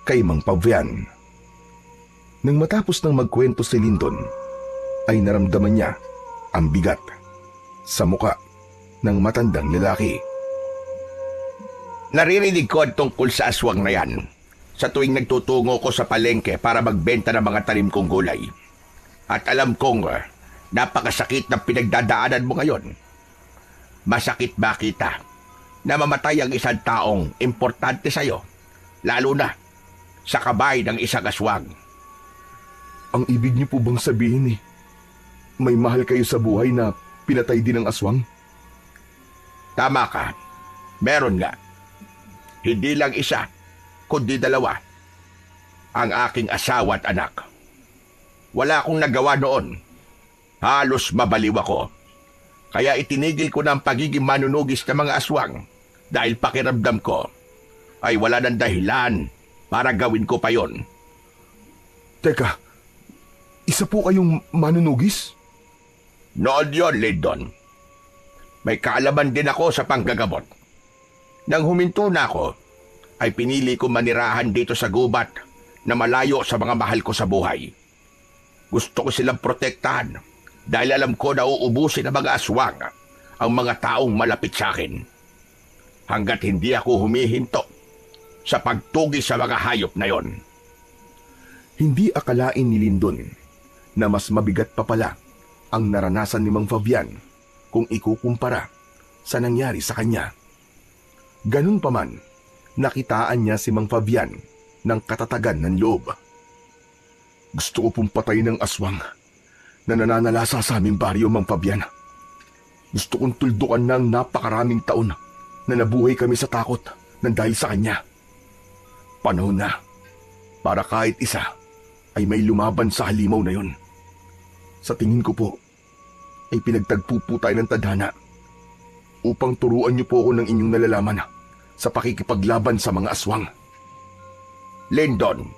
kay Mang Fabian. Nang matapos ng magkwento si Lindon, ay naramdaman niya ang bigat sa muka ng matandang lalaki.
Naririnig ko ang tungkol sa aswang na yan sa tuwing nagtutungo ko sa palengke para magbenta ng mga tanim kong gulay. At alam kong napakasakit ng pinagdadaanan mo ngayon. Masakit makita na mamatay ang isang taong importante sa'yo, lalo na sa kabay ng isang aswang.
Ang ibig niyo po bang sabihin may mahal kayo sa buhay na pinatay din ng aswang?
Tama ka. Meron nga. Hindi lang isa, kundi dalawa. Ang aking asawa at anak. Wala akong nagawa noon. Halos mabaliw ako. Kaya itinigil ko na ang pagiging manunugis ng mga aswang dahil pakiramdam ko ay wala ng dahilan para gawin ko pa yon.
Teka, isa po kayong manunugis?
Noon yon, Lindon. May kaalaman din ako sa panggagamot. Nang huminto na ako, ay pinili ko manirahan dito sa gubat na malayo sa mga mahal ko sa buhay. Gusto ko silang protektahan dahil alam ko na uubusin ng mga aswang ang mga taong malapit sa akin. Hanggat hindi ako humihinto sa pagtugi sa mga hayop na yon.
Hindi akalain ni Lindon na mas mabigat pa pala ang naranasan ni Mang Fabian kung ikukumpara sa nangyari sa kanya. Ganun pa man, nakitaan niya si Mang Fabian ng katatagan ng loob. Gusto ko pong patayin ng aswang na nananalasa sa aming baryo, Mang Fabian. Gusto kong tuldukan ng napakaraming taon na nabuhay kami sa takot ng dahil sa kanya. Panahon na para kahit isa ay may lumaban sa halimaw na yon. Sa tingin ko po, ay pinagtagpo po tayo ng tadhana upang turuan niyo po ako ng inyong nalalaman sa pakikipaglaban sa mga aswang.
Lyndon,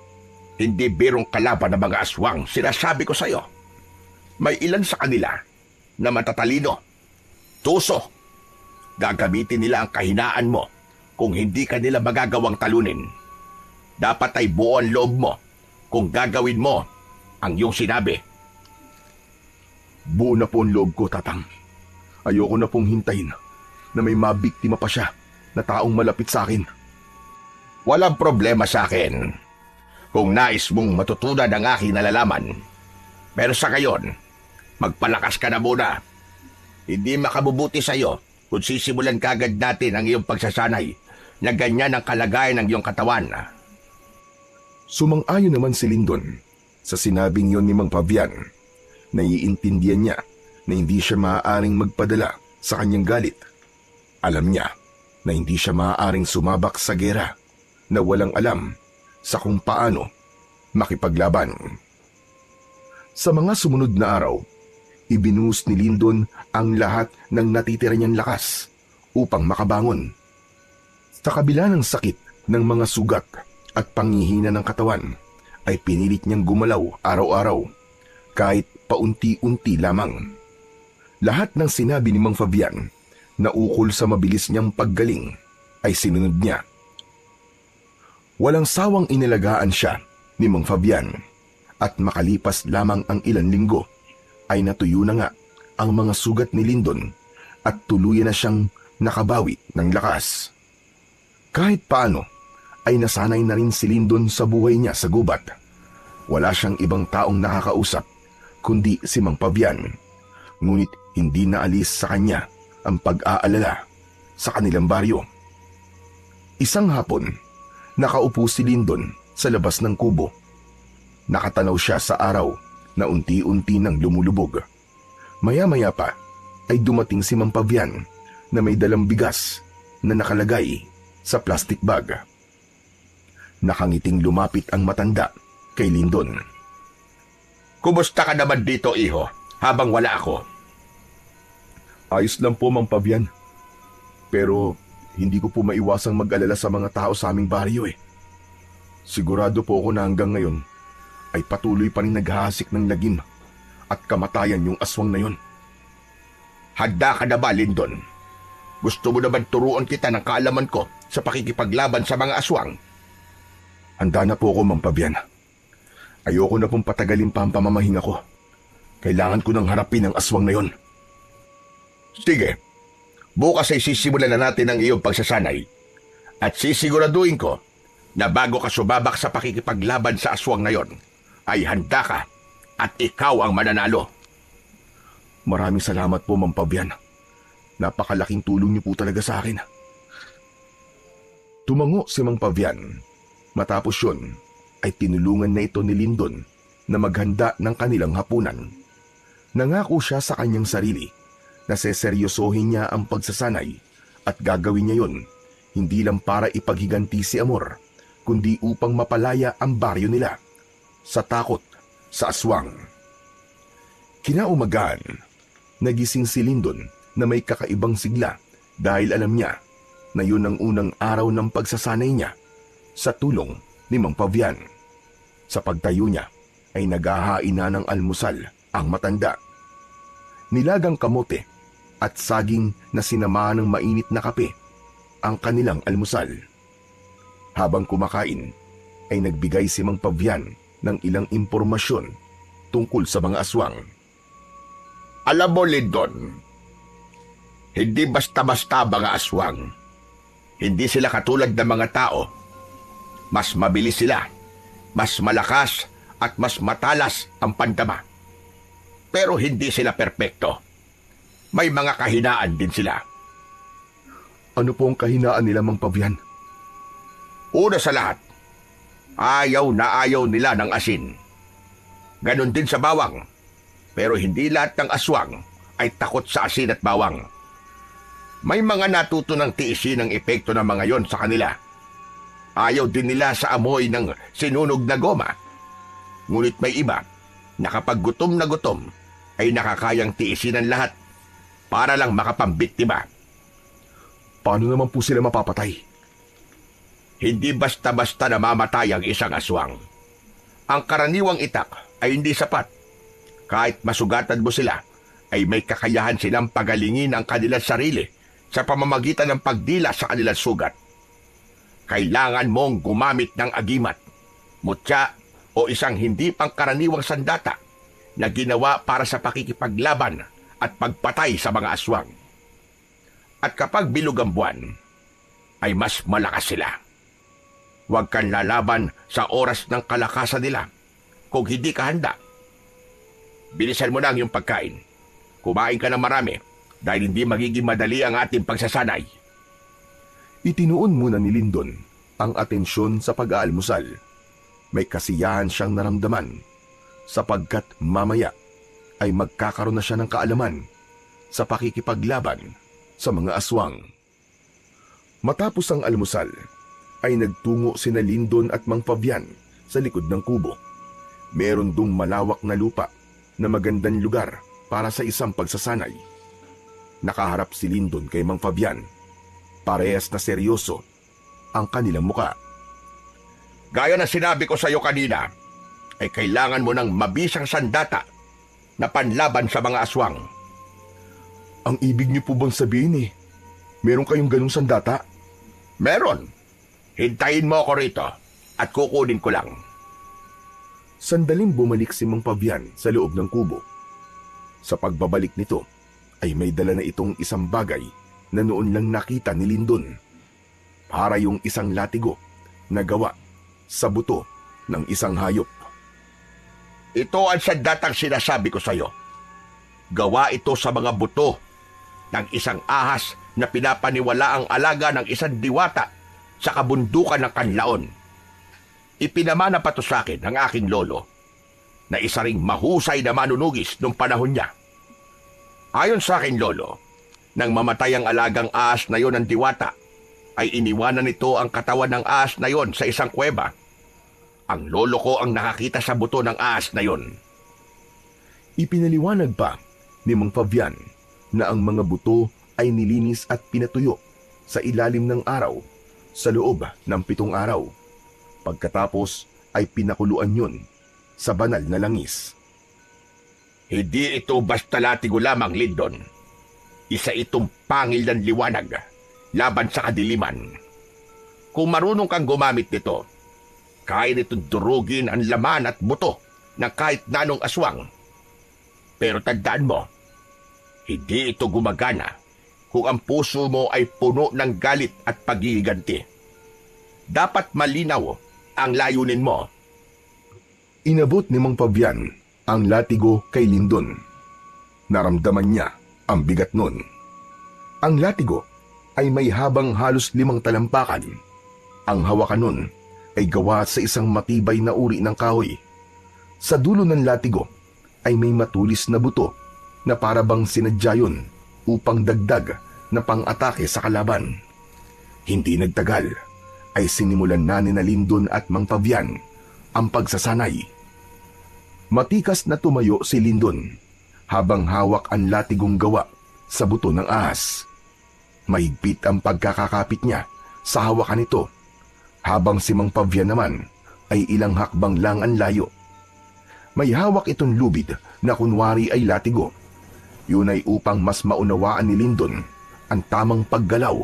hindi birong kalaban ng mga aswang, sinasabi ko sa'yo. May ilan sa kanila na matatalino, tuso. Gagamitin nila ang kahinaan mo kung hindi ka nila magagawang talunin. Dapat ay buo ang loob mo kung gagawin mo ang iyong sinabi.
Buo na po ang loob ko, Tatang. Ayoko na pong hintayin na may mabiktima pa siya na taong malapit sa akin.
Walang problema sa akin kung nais mong matutunan ang aking nalalaman. Pero sa ngayon, magpalakas ka na muna. Hindi makabubuti sa iyo kung sisimulan kagad natin ang iyong pagsasanay na ganyan ang kalagayan ng iyong katawan.
Sumang-ayon naman si Lyndon sa sinabing yon ni Mang Fabian. Naiintindihan niya na hindi siya maaaring magpadala sa kanyang galit. Alam niya na hindi siya maaaring sumabak sa gera na walang alam sa kung paano makipaglaban. Sa mga sumunod na araw, ibinuhos ni Lyndon ang lahat ng natitira niyang lakas upang makabangon. Sa kabila ng sakit ng mga sugat at panghihina ng katawan, ay pinilit niyang gumalaw araw-araw, kahit paunti-unti lamang. Lahat ng sinabi ni Mang Fabian na ukol sa mabilis niyang paggaling ay sinunod niya. Walang sawang inilagaan siya ni Mang Fabian at makalipas lamang ang ilang linggo ay natuyo na nga ang mga sugat ni Lyndon at tuluyan na siyang nakabawi ng lakas. Kahit paano ay nasanay na rin si Lyndon sa buhay niya sa gubat. Wala siyang ibang taong nakakausap kundi si Mang Fabian, ngunit hindi naalis sa kanya ang pag-aalala sa kanilang baryo. Isang hapon, nakaupo si Lyndon sa labas ng kubo. Nakatanaw siya sa araw na unti-unti nang lumulubog. Maya-maya pa ay dumating si Mang Fabian na may dalang bigas na nakalagay sa plastic bag. Nakangiting lumapit ang matanda kay Lyndon.
Kumusta ka naman dito, iho, habang wala ako?
Ayos lang po, Mang Fabian. Pero hindi ko po maiwasang mag-alala sa mga tao sa aming baryo eh. Sigurado po ako na hanggang ngayon ay patuloy pa rin naghahasik ng lagim at kamatayan yung aswang na yon.
Handa ka na ba, Lyndon? Gusto mo naman turuan kita ng kaalaman ko sa pakikipaglaban sa mga aswang?
Handa na po ako, Mang Fabian. Ayoko na pong patagalin pa ang pamamahinga ko. Kailangan ko nang harapin ang aswang na yon.
Sige, bukas ay sisimulan na natin ang iyong pagsasanay. At sisiguraduhin ko na bago ka sumabak sa pakikipaglaban sa aswang na yon, ay handa ka at ikaw ang mananalo.
Maraming salamat po, Mang Fabian. Napakalaking tulong niyo po talaga sa akin. Tumango si Mang Fabian. Matapos yun, ay tinulungan na ito ni Lyndon na maghanda ng kanilang hapunan. Nangako siya sa kanyang sarili na seseryosohin niya ang pagsasanay at gagawin niya yun hindi lang para ipaghiganti si Amor, kundi upang mapalaya ang baryo nila sa takot sa aswang. Kinaumagahan, nagising si Lyndon na may kakaibang sigla dahil alam niya na yun ang unang araw ng pagsasanay niya sa tulong ni Mang Fabian. Sa pagtayo niya ay naghahain na ng almusal ang matanda. Nilagang kamote at saging na sinamahan ng mainit na kape ang kanilang almusal. Habang kumakain ay nagbigay si Mang Fabian ng ilang impormasyon tungkol sa mga aswang.
Alam mo, Lyndon, hindi basta-basta mga aswang. Hindi sila katulad ng mga tao. Mas mabilis sila, mas malakas at mas matalas ang pandama. Pero hindi sila perpekto. May mga kahinaan din sila.
Ano po ang kahinaan nila, Mang Fabian?
Una sa lahat, ayaw na ayaw nila ng asin. Ganon din sa bawang. Pero hindi lahat ng aswang ay takot sa asin at bawang. May mga natuto ng tiisin ang epekto ng mga yon sa kanila. Ayaw din nila sa amoy ng sinunog na goma. Ngunit may iba na kapag gutom na gutom ay nakakayang tiisin ang lahat para lang makapambiktima.
Paano naman po sila mapapatay?
Hindi basta-basta namamatay ang isang aswang. Ang karaniwang itak ay hindi sapat. Kahit masugatan mo sila, ay may kakayahan silang pagalingin ang kanilang sarili sa pamamagitan ng pagdila sa kanilang sugat. Kailangan mong gumamit ng agimat, mutya o isang hindi pangkaraniwang sandata na ginawa para sa pakikipaglaban at pagpatay sa mga aswang. At kapag bilog ang buwan, ay mas malakas sila. Huwag kang lalaban sa oras ng kalakasan nila kung hindi ka handa. Bilisan mo na ang iyong pagkain. Kumain ka ng marami dahil hindi magiging madali ang ating pagsasanay.
Itinuon muna ni Lindon ang atensyon sa pag-aalmusal. May kasiyahan siyang naramdaman sapagkat mamaya ay magkakaroon na siya ng kaalaman sa pakikipaglaban sa mga aswang. Matapos ang almusal, ay nagtungo sina Lindon at Mang Fabian sa likod ng kubo. Meron dong malawak na lupa na magandang lugar para sa isang pagsasanay. Nakaharap si Lindon kay Mang Fabian. Parehas na seryoso ang kanilang muka.
Gaya na sinabi ko sa iyo kanina, ay kailangan mo ng mabisang sandata na panlaban sa mga aswang.
Ang ibig niyo po bang sabihin meron kayong ganung sandata?
Meron. Hintayin mo ako rito at kukunin ko lang.
Sandaling bumalik si Mang Fabian sa loob ng kubo. Sa pagbabalik nito, ay may dala na itong isang bagay na noon lang nakita ni Lindon. Para yung isang latigo na gawa sa buto ng isang hayop.
Ito ang sandatang sinasabi ko sa iyo. Gawa ito sa mga buto ng isang ahas na pinapaniwala ang alaga ng isang diwata sa kabundukan ng Kanlaon. Ipinamana pa to sa akin ng aking lolo na isa ring mahusay na manunugis noong panahon niya. Ayon sa aking lolo, nang mamatay ang alagang ahas na yon ng diwata, ay iniwanan nito ang katawan ng ahas na yon sa isang kuweba. Ang lolo ko ang nakakita sa buto ng ahas na yon.
Ipinaliwanag pa ni Mang Fabian na ang mga buto ay nilinis at pinatuyo sa ilalim ng araw sa loob ng 7 araw. Pagkatapos ay pinakuluan yun sa banal na langis.
Hindi ito basta latigo lamang, Lindon. Isa itong pangil ng liwanag laban sa kadiliman. Kung marunong kang gumamit nito, kaya nitong durugin ang laman at buto ng kahit nanong aswang. Pero tandaan mo, hindi ito gumagana kung ang puso mo ay puno ng galit at paghihiganti. Dapat malinaw ang layunin mo.
Inabot ni Mang Fabian ang latigo kay Lindon. Naramdaman niya ang bigat nun. Ang latigo ay may habang halos 5 talampakan. Ang hawakan nun ay gawa sa isang matibay na uri ng kahoy. Sa dulo ng latigo ay may matulis na buto na parabang sinadya yun upang dagdag na pang-atake sa kalaban. Hindi nagtagal ay sinimulan na ni Lindon at Mang Fabian ang pagsasanay. Matikas na tumayo si Lindon habang hawak ang latigong gawa sa buto ng ahas. Mahigpit ang pagkakakapit niya sa hawakan nito, habang si Mang Fabian naman ay ilang hakbang lang ang layo. May hawak itong lubid na kunwari ay latigo. Yun ay upang mas maunawaan ni Lindon ang tamang paggalaw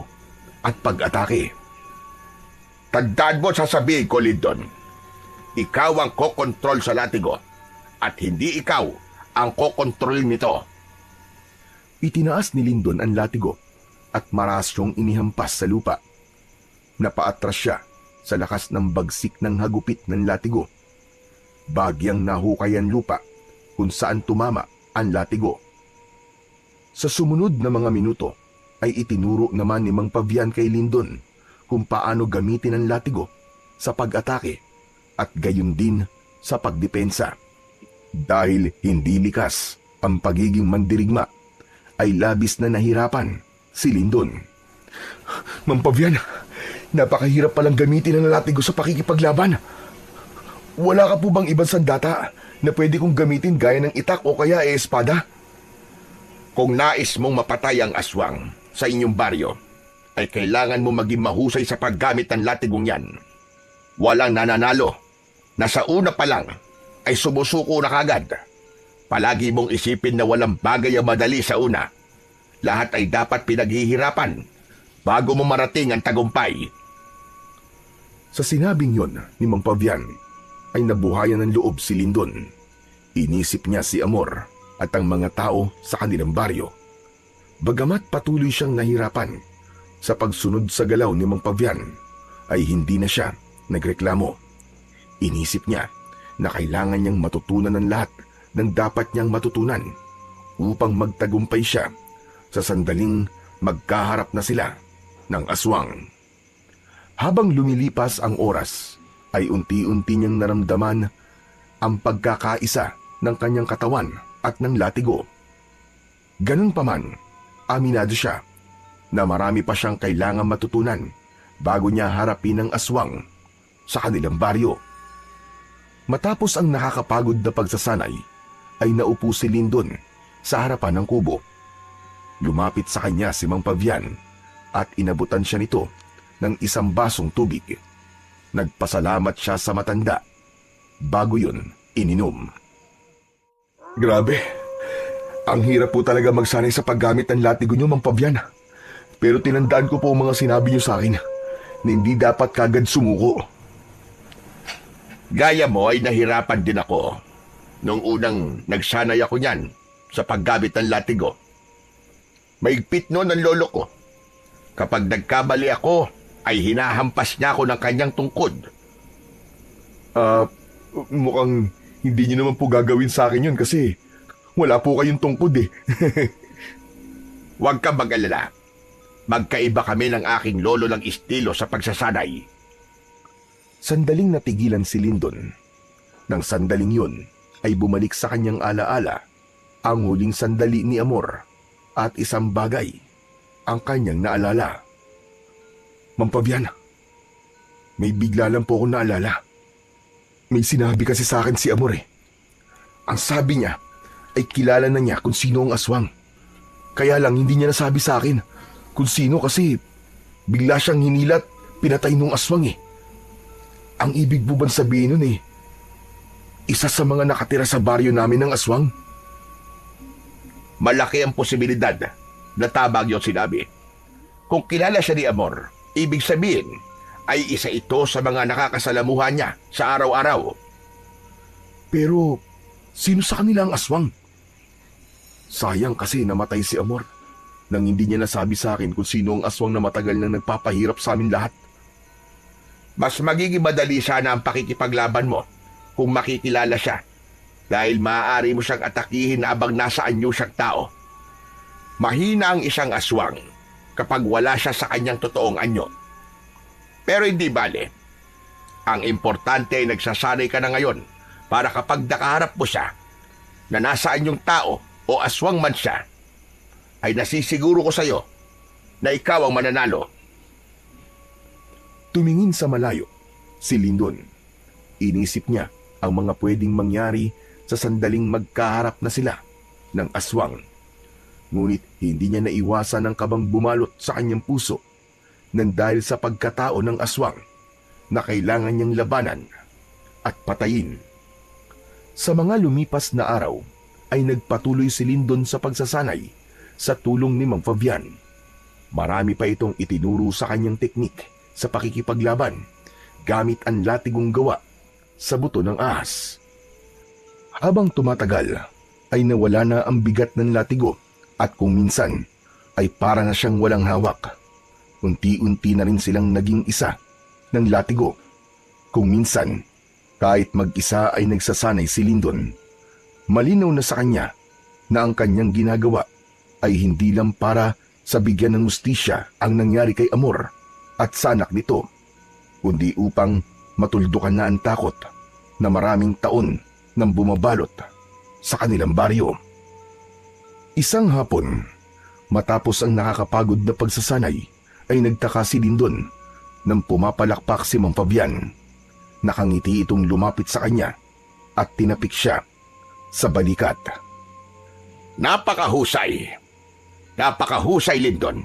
at pag-atake.
Tandaan mo sasabihin ko, Lindon. Ikaw ang kokontrol sa latigo at hindi ikaw ang kokontrol nito.
Itinaas ni Lindon ang latigo at maras siyang inihampas sa lupa. Napaatras siya sa lakas ng bagsik ng hagupit ng latigo. Bagyang nahukay ang lupa kung saan tumama ang latigo. Sa sumunod na mga minuto ay itinuro naman ni Mang Fabian kay Lindon kung paano gamitin ang latigo sa pag-atake at gayon din sa pagdepensa. Dahil hindi likas ang pagiging mandirigma, ay labis na nahirapan si Lindon.
Mang Pavian, napakahirap palang gamitin ang latigo sa pakikipaglaban. Wala ka po bang ibang sandata na pwede kong gamitin gaya ng itak o kaya espada?
Kung nais mong mapatay ang aswang sa inyong baryo, ay kailangan mo maging mahusay sa paggamit ng latigong yan. Walang nananalo na sa una pa lang ay sumusuko na kagad. Palagi mong isipin na walang bagay ang madali sa una. Lahat ay dapat pinaghihirapan bago mo marating ang tagumpay.
Sa sinabing yon ni Mang Pavian, ay nabuhayan ng loob si Lindon. Inisip niya si Amor at ang mga tao sa kanilang baryo. Bagamat patuloy siyang nahirapan sa pagsunod sa galaw ni Mang Pavian, ay hindi na siya nagreklamo. Inisip niya na kailangan niyang matutunan ng lahat ng dapat niyang matutunan upang magtagumpay siya sa sandaling magkaharap na sila ng aswang. Habang lumilipas ang oras, ay unti-unti niyang naramdaman ang pagkakaisa ng kanyang katawan at ng latigo. Ganun pa man, aminado siya na marami pa siyang kailangang matutunan bago niya harapin ang aswang sa kanilang baryo. Matapos ang nakakapagod na pagsasanay, ay naupo si Lindon sa harapan ng kubo. Lumapit sa kanya si Mang Pavian at inabutan siya nito ng isang basong tubig. Nagpasalamat siya sa matanda. Bago yun, ininom.
Grabe, ang hirap po talaga magsanay sa paggamit ng latigo niyo, Mang Pavian. Pero tinandaan ko po ang mga sinabi niyo sa akin na hindi dapat kagad sumuko.
Gaya mo ay nahirapan din ako nung unang nagsanay ako niyan sa paggamit ng latigo. Maigpit noon ang lolo ko. Kapag nagkamali ako, ay hinahampas niya ako ng kanyang tungkod.
Mukhang hindi niyo naman po gagawin sa akin yun kasi wala po kayong tungkod eh.
Huwag ka mag-alala. Magkaiba kami ng aking lolo ng estilo sa pagsasanay.
Sandaling natigilan si Lindon. Nang sandaling yun, ay bumalik sa kanyang alaala ang huling sandali ni Amor at isang bagay ang kanyang naalala.
Mang Pavian, may bigla lang po akong naalala. May sinabi kasi sa akin si Amor eh. Ang sabi niya ay kilala na niya kung sino ang aswang. Kaya lang hindi niya nasabi sa akin kung sino kasi bigla siyang hinilat, pinatay nung aswang eh. Ang ibig po bang sabihin nun eh, isa sa mga nakatira sa baryo namin ng aswang?
Malaki ang posibilidad na tabag yung sinabi. Kung kilala siya ni Amor, ibig sabihin ay isa ito sa mga nakakasalamuhan niya sa araw-araw.
Pero sino sa kanila ang aswang? Sayang kasi namatay si Amor nang hindi niya nasabi sa akin kung sino ang aswang na matagal na nagpapahirap sa amin lahat.
Mas magiging madali sana ang pakikipaglaban mo kung makikilala siya dahil maaari mo siyang atakihin na abang nasa anyo siyang tao. Mahina ang isang aswang kapag wala siya sa kanyang totoong anyo. Pero hindi bale. Ang importante ay nagsasanay ka na ngayon para kapag nakaharap mo siya na nasa anyong tao o aswang man siya, ay nasisiguro ko sa iyo na ikaw ang mananalo.
Tumingin sa malayo si Lindon. Inisip niya ang mga pwedeng mangyari sa sandaling magkaharap na sila ng aswang. Ngunit hindi niya naiwasan ang kabang bumalot sa kanyang puso nang dahil sa pagkatao ng aswang na kailangan niyang labanan at patayin. Sa mga lumipas na araw ay nagpatuloy si Lindon sa pagsasanay sa tulong ni Mang Fabian. Marami pa itong itinuro sa kanyang teknik sa pakikipaglaban gamit ang latigong gawa sa buto ng ahas. Habang tumatagal ay nawala na ang bigat ng latigo at kung minsan ay para na siyang walang hawak. Unti-unti na rin silang naging isa ng latigo. Kung minsan, kahit mag-isa ay nagsasanay si Lindon, malinaw na sa kanya na ang kanyang ginagawa ay hindi lang para sa bigyan ng hustisya ang nangyari kay Amor at sa anak nito, kundi upang matuldukan na ang takot na maraming taon nang bumabalot sa kanilang baryo. Isang hapon, matapos ang nakakapagod na pagsasanay, ay nagtaka si Lindon nang pumapalakpak si Mang Fabian. Nakangiti itong lumapit sa kanya at tinapik siya sa balikat.
Napakahusay. Napakahusay, Lindon.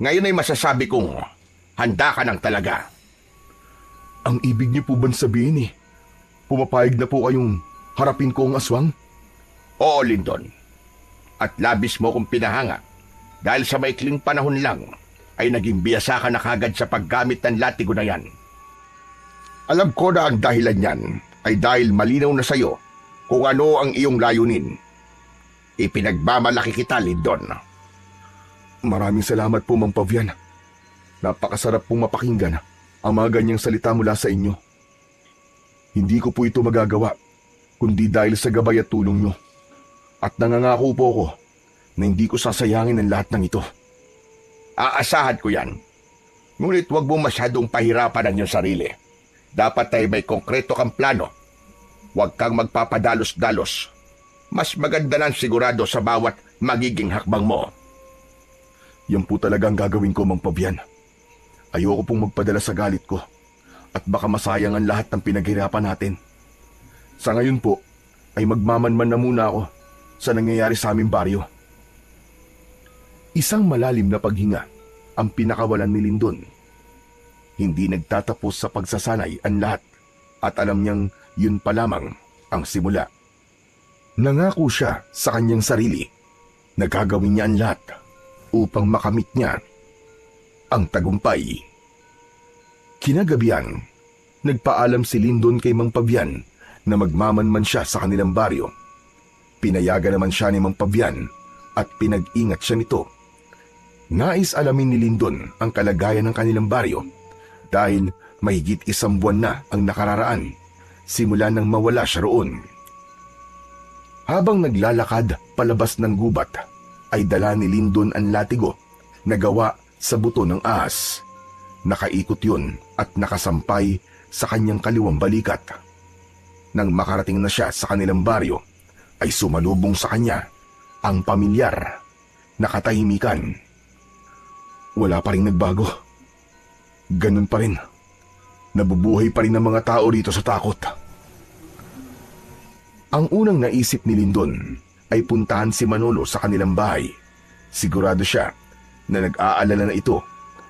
Ngayon ay masasabi kong handa ka ng talaga.
Ang ibig niyo po bang sabihin pumapayag na po kayong harapin ko ang aswang?
Oo, Lindon. At labis mo kong pinahanga dahil sa maikling panahon lang ay naging biyasa ka na kagad sa paggamit ng latigo na yan. Alam ko na ang dahilan niyan ay dahil malinaw na sa'yo kung ano ang iyong layunin. Ipinagmamalaki kita, Lindon.
Maraming salamat po, Mang Fabian. Napakasarap pong mapakinggan ang mga ganyang salita mula sa inyo. Hindi ko po ito magagawa kundi dahil sa gabay at tulong nyo. At nangangako po ako na hindi ko sasayangin ang lahat ng ito.
Aasahan ko yan. Ngunit huwag mo masyadong pahirapan ang iyong sarili. Dapat ay may konkreto kang plano. Huwag kang magpapadalos-dalos. Mas maganda nang sigurado sa bawat magiging hakbang mo.
Yan po talaga ang gagawin ko, Mang Fabian. Ayoko pong magpadala sa galit ko at baka masayang ang lahat ng pinaghirapan natin. Sa ngayon po, ay magmamanman na muna ako sa nangyayari sa aming baryo. Isang malalim na paghinga ang pinakawalan ni Lindon. Hindi nagtatapos sa pagsasanay ang lahat at alam niyang yun pa lamang ang simula. Nangako siya sa kanyang sarili na gagawin niya ang lahat upang makamit niya ang tagumpay. Kinagabihan, nagpaalam si Lindon kay Mang Fabian na magmamanman siya sa kanilang baryo. Pinayagan naman siya ni Mang Fabian at pinag-ingat siya nito. Nais alamin ni Lindon ang kalagayan ng kanilang baryo dahil mahigit 1 buwan na ang nakararaan simula nang mawala siya roon. Habang naglalakad palabas ng gubat, ay dala ni Lindon ang latigo na gawa sa buto ng ahas. Nakaikot yun at nakasampay sa kanyang kaliwang balikat. Nang makarating na siya sa kanilang baryo, ay sumalubong sa kanya ang pamilyar na katahimikan. Wala pa rin nagbago. Ganun pa rin. Nabubuhay pa rin ang mga tao rito sa takot. Ang unang naisip ni Lindon ay puntahan si Manolo sa kanilang bahay. Sigurado siya na nag-aalala na ito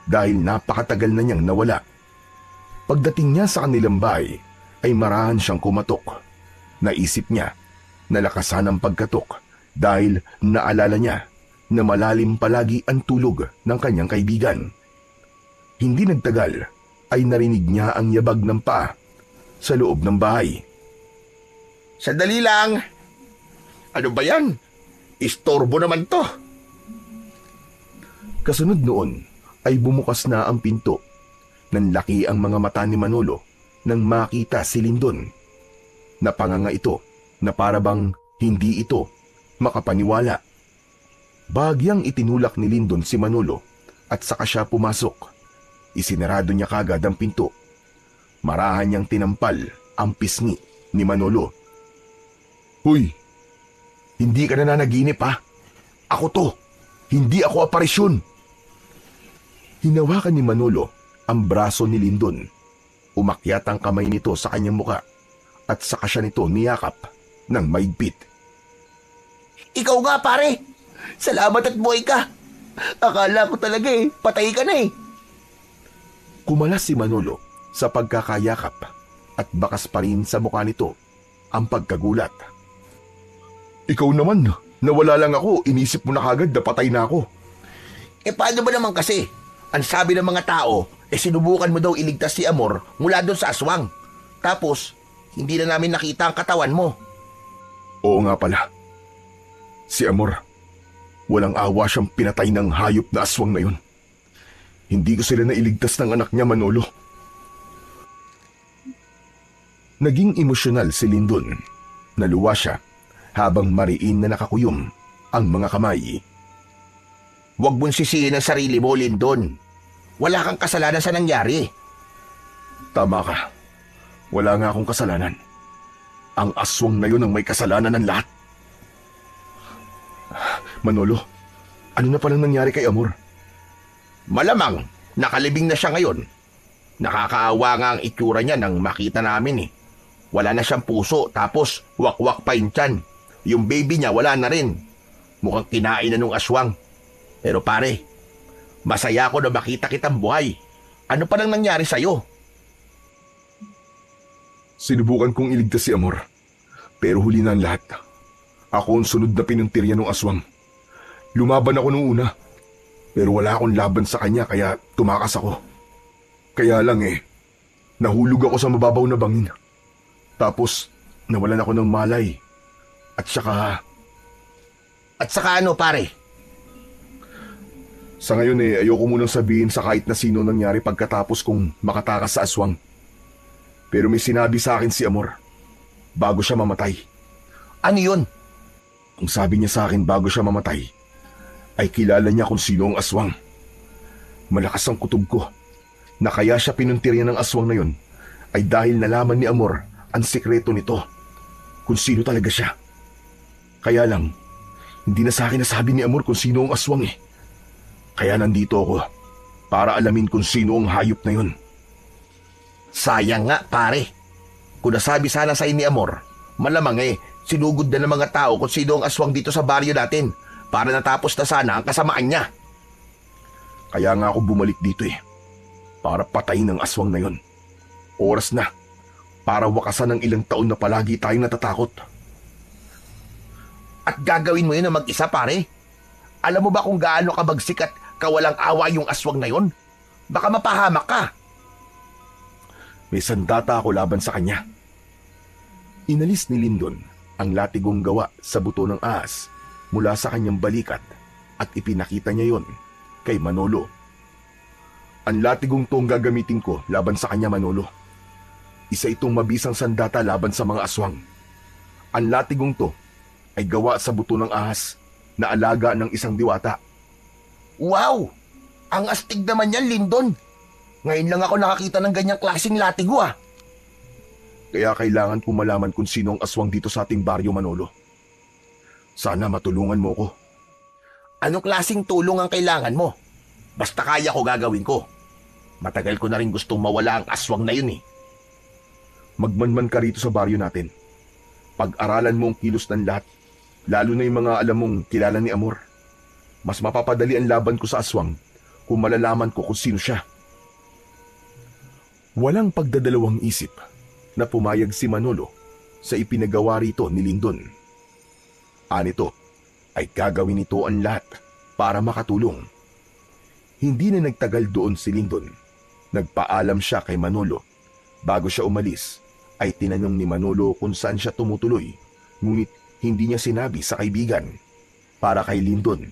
dahil napakatagal na niyang nawala. Pagdating niya sa kanilang bahay ay marahan siyang kumatok. Naisip niya na lakasan ang pagkatok dahil naalala niya na malalim palagi ang tulog ng kanyang kaibigan. Hindi nagtagal ay narinig niya ang yabag ng paa sa loob ng bahay.
Sandali lang! Ano ba yan? Istorbo naman to!
Kasunod noon ay bumukas na ang pinto. Nanlaki ang mga mata ni Manolo nang makita si Lindon. Napanganga ito na parabang hindi ito makapaniwala. Bahagyang itinulak ni Lindon si Manolo at saka siya pumasok. Isinarado niya kagad ang pinto. Marahan niyang tinampal ang pisngi ni Manolo. Huy! Hindi ka na nanaginip ha? Ako to! Hindi ako aparisyon! Hinawakan ni Manolo ang braso ni Lindon. Umakyat ang kamay nito sa kanyang muka at saka siya nito niyakap ng maigpit.
Ikaw nga, pare! Salamat at buhay ka! Akala ko talaga patay ka na
Kumalas si Manolo sa pagkakayakap at bakas pa rin sa mukha nito ang pagkagulat. Ikaw naman, nawala lang ako, inisip mo na kagad na patay na ako.
Paano ba naman kasi? Ang sabi ng mga tao, sinubukan mo daw iligtas si Amor mula doon sa aswang. Tapos, hindi na namin nakita ang katawan mo.
Oo nga pala. Si Amor, walang awa siyang pinatay ng hayop na aswang na yun. Hindi ko sila nailigtas ng anak niya, Manolo. Naging emosyonal si Lindon. Naluwa siya habang mariin na nakakuyom ang mga kamay.
Huwag mong sisihin ang sarili mo, Lindon. Wala kang kasalanan sa nangyari.
Tama ka. Wala nga akong kasalanan. Ang aswang na yun ang may kasalanan ng lahat. Manolo, ano na palang nangyari kay Amor?
Malamang, nakalibing na siya ngayon. Nakakaawa nga ang itsura niya nang makita namin eh. Wala na siyang puso, tapos wakwak pa yung tiyan. Yung baby niya wala na rin. Mukhang kinain na nung aswang. Pero pare, masaya ako na makita kitang buhay. Ano pa nang nangyari sa'yo?
Sinubukan kong iligtas si Amor. Pero huli na ang lahat. Ako ang sunod na pinuntirya ng aswang. Lumaban ako nung una. Pero wala akong laban sa kanya kaya tumakas ako. Kaya lang nahulog ako sa mababaw na bangin. Tapos nawalan ako ng malay. At saka
Ano pare?
sa ngayon ayoko munang sabihin sa kahit na sino nangyari pagkatapos kong makatakas sa aswang. Pero may sinabi sa akin si Amor bago siya mamatay.
Ano yun?
Ang sabi niya sa akin bago siya mamatay ay kilala niya kung sino ang aswang. Malakas ang kutob ko na kaya siya pinuntirya ng aswang na yun ay dahil nalaman ni Amor ang sikreto nito kung sino talaga siya. Kaya lang, hindi na sa akin nasabi ni Amor kung sino ang aswang Kaya nandito ako para alamin kung sino ang hayop na yun.
Sayang nga pare. Kung nasabi sana sa ni Amor, malamang sinugod na ng mga tao kung sino ang aswang dito sa baryo natin para natapos na sana ang kasamaan niya.
Kaya nga ako bumalik dito para patayin ang aswang na yun. Oras na para wakasan ng ilang taon na palagi tayong natatakot.
At gagawin mo yun na mag-isa pare? Alam mo ba kung gaano kabagsik at kawalang awa yung aswang na yun? Baka mapahamak ka.
May sandata ako laban sa kanya. Inalis ni Lindon ang latigong gawa sa buto ng ahas mula sa kanyang balikat at ipinakita niya yon kay Manolo. Ang latigong to ang gagamitin ko laban sa kanya, Manolo. Isa itong mabisang sandata laban sa mga aswang. Ang latigong to ay gawa sa buto ng ahas na alaga ng isang diwata.
Wow! Ang astig naman yan, Lindon. Ngayon lang ako nakakita ng ganyang klaseng latigo
Kaya kailangan ko malaman kung sino ang aswang dito sa ating baryo, Manolo. Sana matulungan mo ko.
Anong klaseng tulong ang kailangan mo? Basta kaya ko gagawin ko. Matagal ko na rin gustong mawala ang aswang na yun
Magmanman ka rito sa baryo natin. Pag-aralan mo ang kilos ng lahat, lalo na yung mga alam mong kilala ni Amor. Mas mapapadali ang laban ko sa aswang kung malalaman ko kung sino siya. Walang pagdadalawang isip na pumayag si Manolo sa ipinagawa rito ni Lindon. Anito ay gagawin nito ang lahat para makatulong. Hindi na nagtagal doon si Lindon. Nagpaalam siya kay Manolo. Bago siya umalis, ay tinanong ni Manolo kung saan siya tumutuloy. Ngunit hindi niya sinabi sa kaibigan. Para kay Lindon,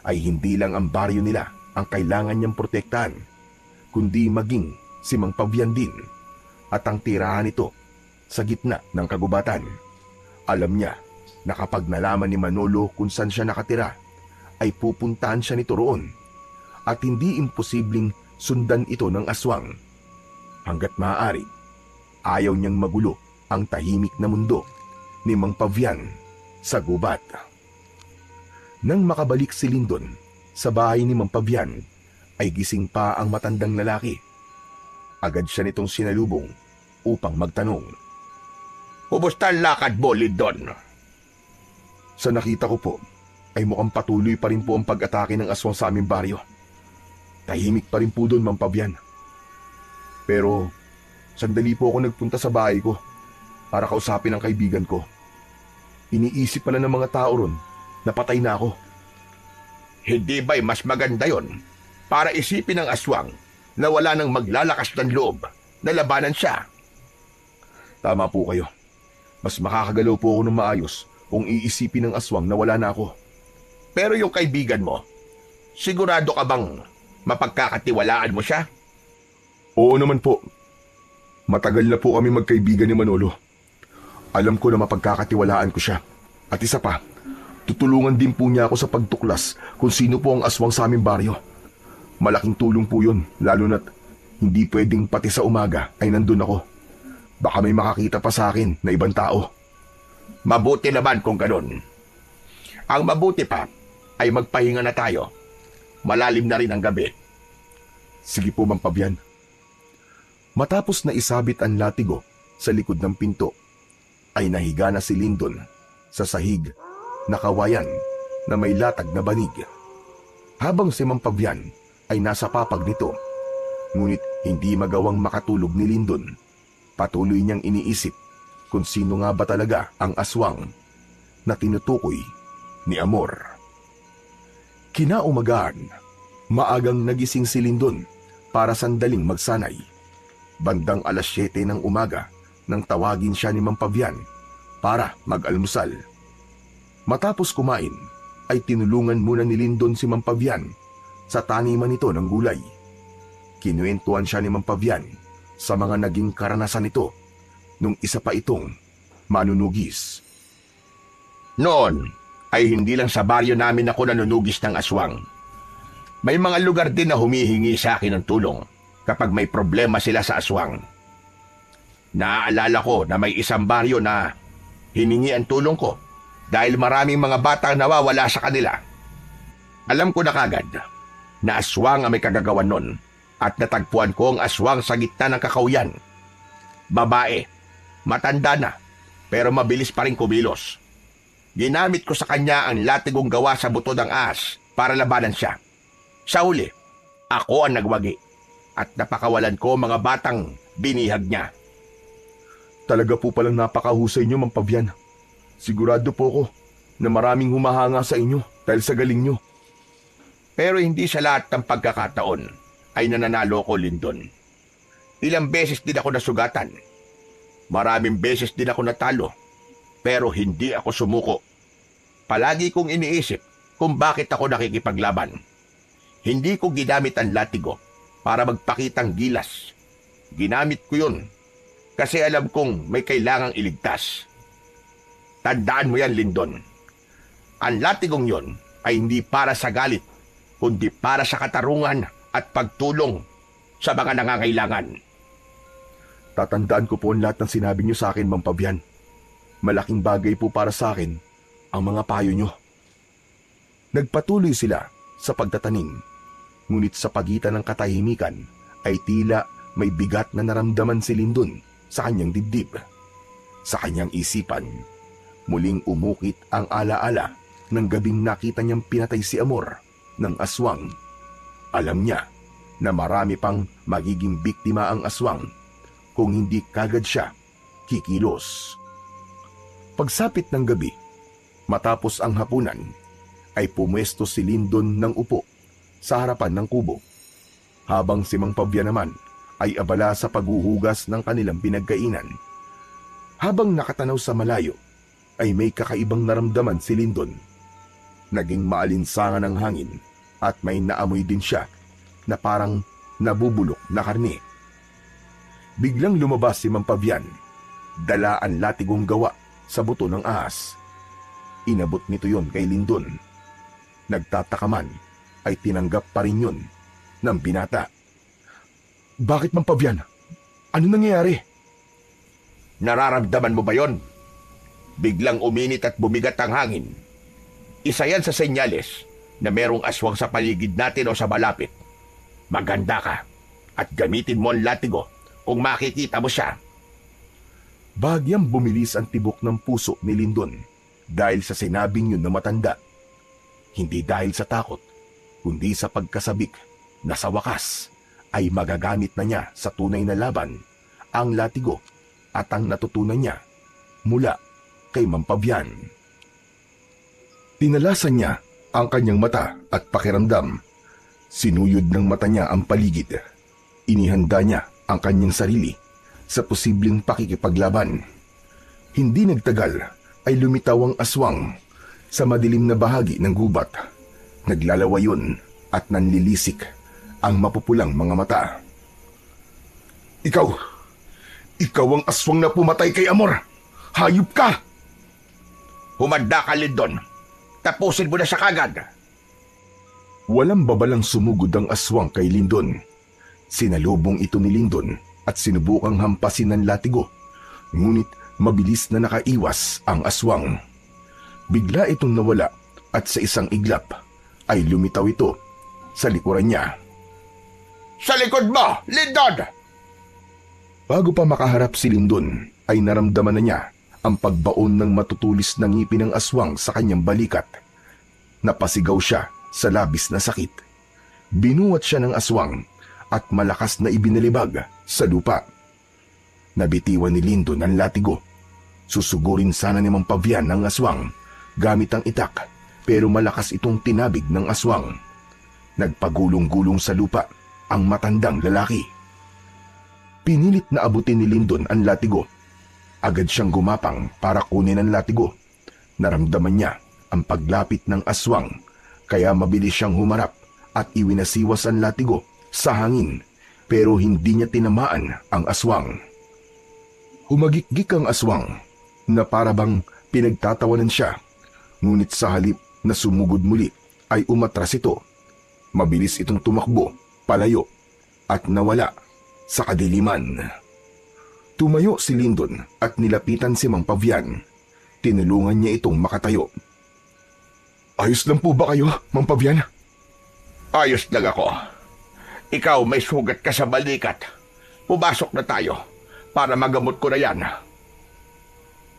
ay hindi lang ang baryo nila ang kailangan niyang protektahan, kundi maging si Mang Pabian din at ang tirahan nito sa gitna ng kagubatan. Alam niya na kapag nalaman ni Manolo kung saan siya nakatira, ay pupuntahan siya nito roon at hindi imposibleng sundan ito ng aswang. Hanggat maaari, ayaw niyang magulo ang tahimik na mundo ni Mang Pabian sa gubat. Nang makabalik si Lindon sa bahay ni Mang Pabian, ay gising pa ang matandang lalaki. Agad siya nitong sinalubong upang magtanong.
Kumusta ang lakad mo, Lindon?
Sa nakita ko po, ay mukhang patuloy pa rin po ang pag-atake ng aswang sa aming baryo. Tahimik pa rin po doon, Mang Pabian. Pero sandali po ako nagpunta sa bahay ko para kausapin ang kaibigan ko. Iniisip pala ng mga tao ron na patay na ako.
Hindi ba'y mas maganda yon para isipin ng aswang na wala nang maglalakas ng loob na labanan siya?
Tama po kayo. Mas makakagalaw po ako ng maayos kung iisipin ng aswang na wala na ako.
Pero yung kaibigan mo, sigurado ka bang mapagkakatiwalaan mo siya?
Oo naman po. Matagal na po kami magkaibigan ni Manolo. Alam ko na mapagkakatiwalaan ko siya. At isa pa, tutulungan din po niya ako sa pagtuklas kung sino po ang aswang sa aming baryo. Malaking tulong po yun, lalo na't hindi pwedeng pati sa umaga ay nandun ako. Baka may makakita pa sa akin na ibang tao.
Mabuti naman kung ganun. Ang mabuti pa ay magpahinga na tayo. Malalim na rin ang gabi.
Sige po, Mang Pabian. Matapos na isabit ang latigo sa likod ng pinto, ay nahiga na si Lindon sa sahig na kawayan na may latag na banig. Habang si Mang Pabian ay nasa papag nito, ngunit hindi magawang makatulog ni Lindon. Patuloy niyang iniisip kung sino nga ba talaga ang aswang na tinutukoy ni Amor. Kinaumagahan, maagang nagising si Lindon para sandaling magsanay. Bandang 7:00 ng umaga nang tawagin siya ni Mang Pabian para mag-almusal. Matapos kumain, ay tinulungan muna ni Lindon si Mang Pabian sa taniman nito ng gulay. Kinuwentuhan siya ni Mang Pabian sa mga naging karanasan nito nung isa pa itong manunugis.
Noon ay hindi lang sa baryo namin ako nanunugis ng aswang. May mga lugar din na humihingi sa akin ng tulong kapag may problema sila sa aswang. Naaalala ko na may isang baryo na hiningi ang tulong ko dahil maraming mga batang nawawala sa kanila. Alam ko na kagad na aswang ang may kagagawan nun at natagpuan ko ang aswang sa gitna ng kakauyan. Babae, matanda na pero mabilis pa rin kumilos. Ginamit ko sa kanya ang latigong gawa sa buto ng ahas para labanan siya. Sa huli, ako ang nagwagi at napakawalan ko mga batang binihag niya.
Talaga po palang napakahusay niyo, Mang Pabian. Sigurado po ako na maraming humahanga sa inyo dahil sa galing niyo.
Pero hindi sa lahat ng pagkakataon ay nananalo ko, Lindon. Ilang beses din ako nasugatan. Maraming beses din ako natalo. Pero hindi ako sumuko. Palagi kong iniisip kung bakit ako nakikipaglaban. Hindi ko ginamit ang latigo para magpakitang gilas. Ginamit ko yun kasi alam kong may kailangang iligtas. Tandaan mo yan, Lindon. Ang latigong yon ay hindi para sa galit, kundi para sa katarungan at pagtulong sa mga nangangailangan.
Tatandaan ko po ang lahat ng sinabi niyo sa akin, Mang Pabian. Malaking bagay po para sa akin ang mga payo niyo. Nagpatuloy sila sa pagtatanim, ngunit sa pagitan ng katahimikan ay tila may bigat na naramdaman si Lindon sa kanyang dibdib. Sa kanyang isipan, muling umukit ang alaala ng gabing nakita niyang pinatay si Amor ng aswang. Alam niya na marami pang magiging biktima ang aswang kung hindi kagad siya kikilos. Pagsapit ng gabi, matapos ang hapunan, ay pumwesto si Lindon ng upo sa harapan ng kubo, habang si Mang Pabian naman ay abala sa paghuhugas ng kanilang pinagkainan. Habang nakatanaw sa malayo, ay may kakaibang naramdaman si Lindon. Naging maalinsangan ang hangin at may naamoy din siya na parang nabubulok na karne. Biglang lumabas si Mang Pabian, dala ang latigong gawa sa buto ng ahas. Inabot nito yon kay Lindon. Nagtataka man ay tinanggap pa rin yun ng binata. Bakit, Mang Pabian? Ano nangyayari?
Nararamdaman mo ba yon? Biglang uminit at bumigat ang hangin. Isa yan sa senyales na merong aswang sa paligid natin o sa malapit. Maganda ka at gamitin mo ang latigo kung makikita mo siya.
Bagyang bumilis ang tibok ng puso ni Lindon dahil sa sinabing yun na matanda. Hindi dahil sa takot, kundi sa pagkasabik na sa wakas ay magagamit na niya sa tunay na laban ang latigo at ang natutunan niya mula kay Mang Pabian. Tinalasan niya ang kanyang mata at pakiramdam. Sinuyod ng mata niya ang paligid. Inihanda niya ang kanyang sarili sa posibleng pakikipaglaban. Hindi nagtagal ay lumitaw ang aswang sa madilim na bahagi ng gubat. Naglalawayon at nanlilisik ang mapupulang mga mata. Ikaw ang aswang na pumatay kay Amor! Hayop ka!
Humanda ka, Lindon. Tapusin mo na siya kagad.
Walang babalang sumugod ang aswang kay Lindon. Sinalubong ito ni Lindon at sinubukang hampasin ng latigo. Ngunit Mabilis na nakaiwas ang aswang. Bigla itong nawala at sa isang iglap ay lumitaw ito sa likuran niya.
Sa likod mo, Lindon!
Bago pa makaharap si Lindon ay naramdaman na niya ang pagbaon ng matutulis na ngipin ng aswang sa kanyang balikat. Napasigaw siya sa labis na sakit. Binuwat siya ng aswang at malakas na ibinalibag sa lupa. Nabitiwan ni Lindon ang latigo. Susugurin sana ni Mang Pavian ng aswang gamit ang itak, pero malakas itong tinabig ng aswang. Nagpagulong-gulong sa lupa ang matandang lalaki. Pinilit na abutin ni Lindon ang latigo. Agad siyang gumapang para kunin ang latigo. Naramdaman niya ang paglapit ng aswang, kaya mabilis siyang humarap at iwinasiwas ang latigo sa hangin, pero hindi niya tinamaan ang aswang. Humagikgik ang aswang na parabang pinagtatawanan siya, ngunit sa halip na sumugod muli ay umatras ito. Mabilis itong tumakbo, palayo, at nawala sa kadiliman. Tumayo si Lindon at nilapitan si Mang Pavian. Tinulungan niya itong makatayo. Ayos lang po ba kayo, Mang Pavian?
Ayos lang ako. Ikaw may sugat ka sa balikat. Pumasok na tayo para magamot ko na yan.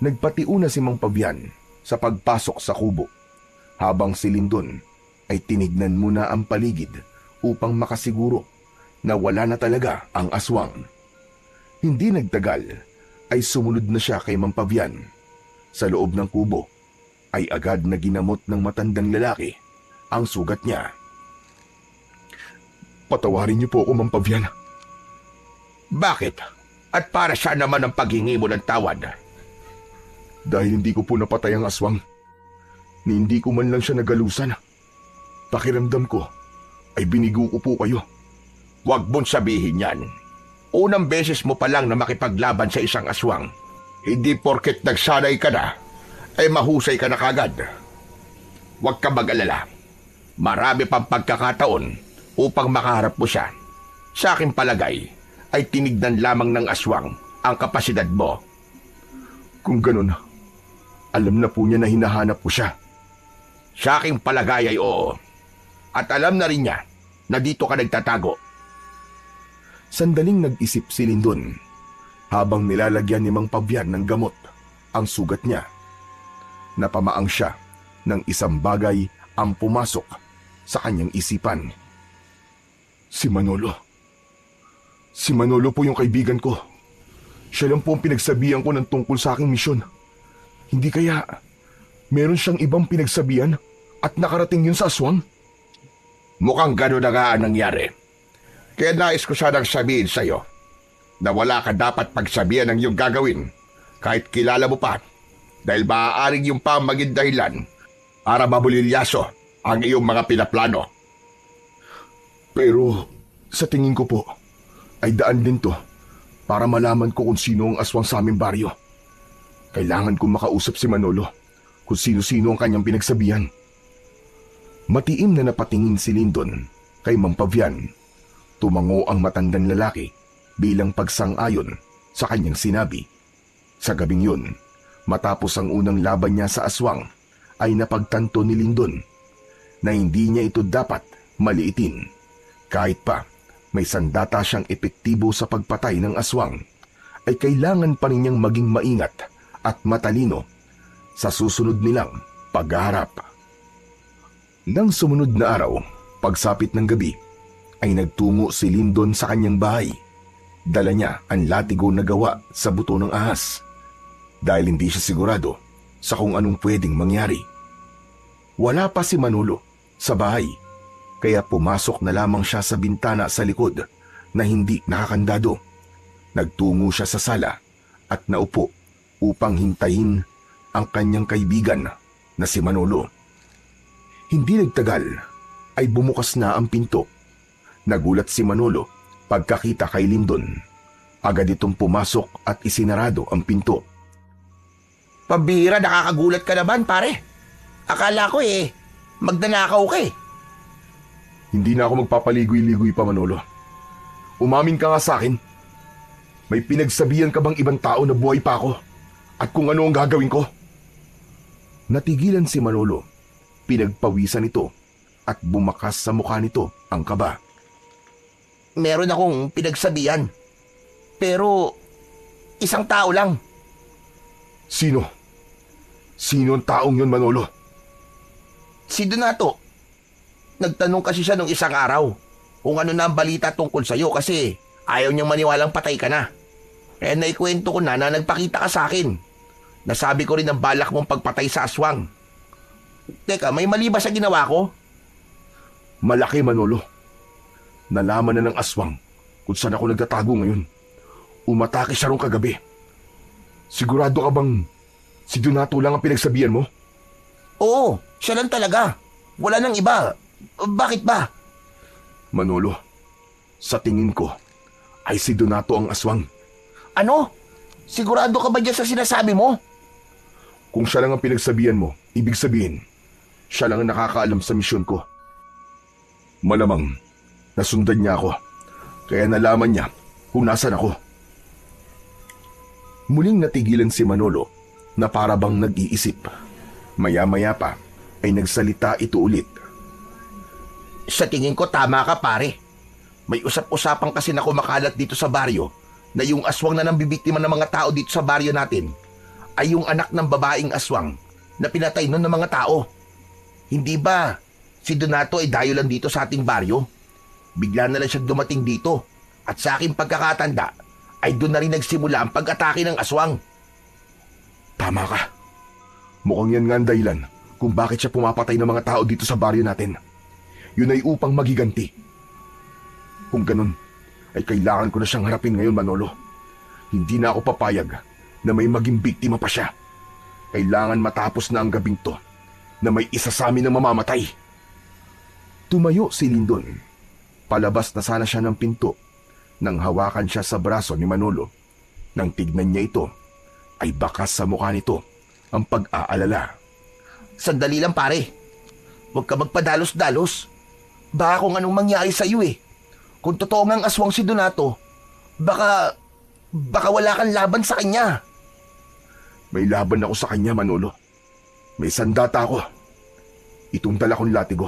Nagpatiuna si Mang Pavian sa pagpasok sa kubo, habang si Lindon ay tinignan muna ang paligid upang makasiguro na wala na talaga ang aswang. Hindi nagtagal ay sumunod na siya kay Mang Pavian. Sa loob ng kubo ay agad na ginamot ng matandang lalaki ang sugat niya. Patawarin niyo po ako, Mang Pavian.
Bakit? At para saan naman ang paghingi mo ng tawad?
Dahil hindi ko po napatay ang aswang, ni hindi ko man lang siya nagalusan. Pakiramdam ko ay binigo ko po kayo.
Huwag mong sabihin yan. Unang beses mo pa lang na makipaglaban sa isang aswang. Hindi porket nagsanay ka na, ay mahusay ka na kagad. Huwag ka mag-alala. Marami pang pagkakataon upang makaharap mo siya. Sa aking palagay, ay tinignan lamang ng aswang ang kapasidad mo.
Kung ganun, alam na po niya na hinahanap ko siya.
Sa aking palagay ay oo. At alam na rin niya na dito ka nagtatago.
Sandaling nag-isip si Lindon habang nilalagyan ni Mang Pavian ng gamot ang sugat niya. Napamaang siya ng isang bagay ang pumasok sa kanyang isipan. Si Manolo. Si Manolo po yung kaibigan ko. Siya lang po ang pinagsabihan ko ng tungkol sa aking misyon. Hindi kaya meron siyang ibang pinagsabihan at nakarating yun sa aswang?
Mukhang gano'n na nga ang nangyari. Kaya nais ko sanang sabihin sa'yo na wala ka dapat pagsabihan ng iyong gagawin kahit kilala mo pa, dahil maaaring yung pa maging dahilan para mabulilyaso ang iyong mga pinaplano.
Pero sa tingin ko po ay daan din to para malaman ko kung sino ang aswang sa aming baryo. Kailangan kong makausap si Manolo kung sino-sino ang kanyang pinagsabihan. Matiim na napatingin si Lindon kay Mang Pavian. Tumango ang matandang lalaki bilang pagsang-ayon sa kanyang sinabi. Sa gabing yun, matapos ang unang laban niya sa aswang, ay napagtanto ni Lindon na hindi niya ito dapat maliitin. Kahit pa may sandata siyang epektibo sa pagpatay ng aswang, ay kailangan pa rin niyang maging maingat at matalino sa susunod nilang paghaharap. Nang sumunod na araw, pagsapit ng gabi, ay nagtungo si Lindon sa kanyang bahay. Dala niya ang latigo na gawa sa buto ng ahas, dahil hindi siya sigurado sa kung anong pwedeng mangyari. Wala pa si Manolo sa bahay, kaya pumasok na lamang siya sa bintana sa likod na hindi nakakandado. Nagtungo siya sa sala at naupo upang hintayin ang kanyang kaibigan na si Manolo. Hindi nagtagal ay bumukas na ang pinto. Nagulat si Manolo pagkakita kay Lindon. Agad itong pumasok at isinarado ang pinto.
Pambihira, nakakagulat ka naman, pare. Akala ko magnanakaw ka .
Hindi na ako magpapaligoy-ligoy pa, Manolo. Umamin ka nga sa akin. May pinagsabihan ka bang ibang tao na buhay pa ako at kung ano ang gagawin ko. Natigilan si Manolo. Pinagpawisan ito at bumakas sa mukha nito ang kaba.
Meron akong pinagsabihan. Pero isang tao lang.
Sino? Sino ang taong yun, Manolo?
Si Donato. Nagtanong kasi siya nung isang araw kung ano na ang balita tungkol sa'yo kasi ayaw niyang maniwalang patay ka na. Kaya naikwento ko na nagpakita ka sa akin. Nasabi ko rin ang balak mong pagpatay sa aswang. Teka, may mali ba sa ginawa ko?
Malaki, Manolo. Nalaman na ng aswang kung saan ako nagtatago ngayon. Umatake siya rong kagabi. Sigurado ka bang si Donato lang ang pinagsabihan mo?
Oo, siya lang talaga. Wala nang iba. Bakit ba?
Manolo, sa tingin ko ay si Donato ang aswang.
Ano? Sigurado ka ba dyan sa sinasabi mo?
Kung siya lang ang pinagsabihan mo, ibig sabihin, siya lang ang nakakaalam sa misyon ko. Malamang, nasundan niya ako, kaya nalaman niya kung nasan ako. Muling natigilan si Manolo na para bang nag-iisip. Maya-maya pa ay nagsalita ito ulit.
Sa tingin ko tama ka pare. May usap-usapan kasi na kumakalat dito sa baryo na yung aswang na nambibiktima ng mga tao dito sa baryo natin ay yung anak ng babaeng aswang na pinatay nun ng mga tao. Hindi ba si Donato ay dayo lang dito sa ating baryo? Bigla na lang siya dumating dito at sa aking pagkakatanda ay doon na rin nagsimula ang pag-atake ng aswang.
Tama ka. Mukhang yan nga ang dahilan kung bakit siya pumapatay ng mga tao dito sa baryo natin. Yun ay upang magiganti. Kung ganun, ay kailangan ko na siyang harapin ngayon, Manolo. Hindi na ako papayag na may maging biktima pa siya. Kailangan matapos na ang gabing to na may isa sa amin na mamamatay. Tumayo si Lindon. Palabas na sana siya ng pinto nang hawakan siya sa braso ni Manolo. Nang tignan niya ito, ay bakas sa mukha nito ang pag-aalala.
Sandali lang pare. Huwag ka magpadalos-dalos. Baka kung anong mangyari sa iyo eh. Kung totoo ngang aswang si Donato, baka wala kang laban sa kanya.
May laban ako sa kanya, Manolo. May sandata ako. Itong dala kong latigo.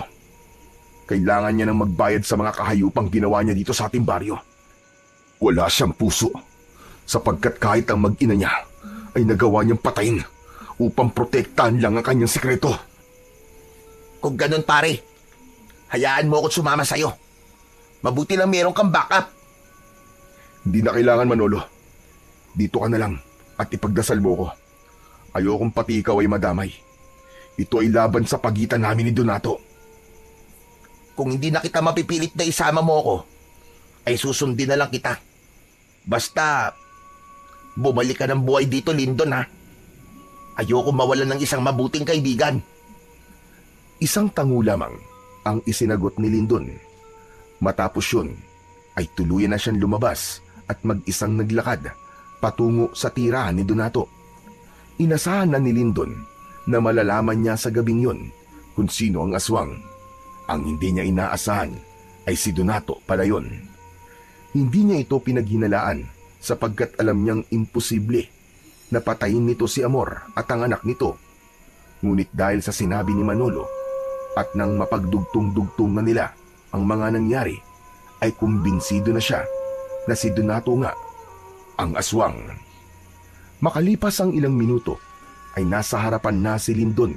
Kailangan niya nang magbayad sa mga kahayupang ginawa niya dito sa ating baryo. Wala siyang puso, sapagkat kahit ang mag-ina niya ay nagawa niyang patayin upang protektahan lang ang kanyang sikreto.
Kung ganun pare, hayaan mo ako sumama sa'yo. Mabuti lang meron kang backup.
Hindi na kailangan, Manolo. Dito ka na lang at ipagdasal mo ko. Ayokong pati ikaw ay madamay. Ito ay laban sa pagitan namin ni Donato.
Kung hindi na kita mapipilit na isama mo ako, ay susundin na lang kita. Basta, bumalik ka ng buhay dito, Lindon ha. Ayoko mawalan ng isang mabuting kaibigan.
Isang tango lamang ang isinagot ni Lindon. Matapos yun, ay tuluyan na siyang lumabas at mag-isang naglakad patungo sa tirahan ni Donato. Inasahan na ni Lindon na malalaman niya sa gabing yun kung sino ang aswang. Ang hindi niya inaasahan ay si Donato pala yun. Hindi niya ito pinaghinalaan sapagkat alam niyang imposible na patayin nito si Amor at ang anak nito. Ngunit dahil sa sinabi ni Manolo at nang mapagdugtong-dugtong na nila ang mga nangyari, ay kumbinsido na siya na si Donato nga ang aswang. Makalipas ang ilang minuto ay nasa harapan na si Lindon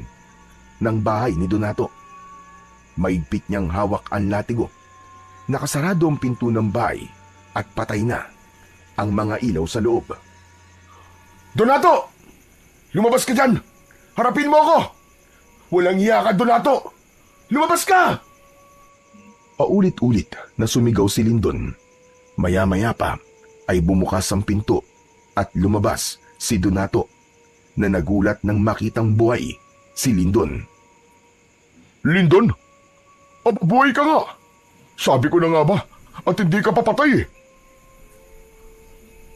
ng bahay ni Donato. Maigpit niyang hawak ang latigo. Nakasarado ang pinto ng bahay at patay na ang mga ilaw sa loob. Donato! Lumabas ka dyan! Harapin mo ako! Walang hiya ka, Donato! Lumabas ka! Paulit-ulit na sumigaw si Lindon. Maya-maya pa ay bumukas ang pinto at lumabas si Donato na nagulat nang makitang buhay si Lindon. Lindon? Buhay ka nga! Sabi ko na nga ba at hindi ka papatay eh.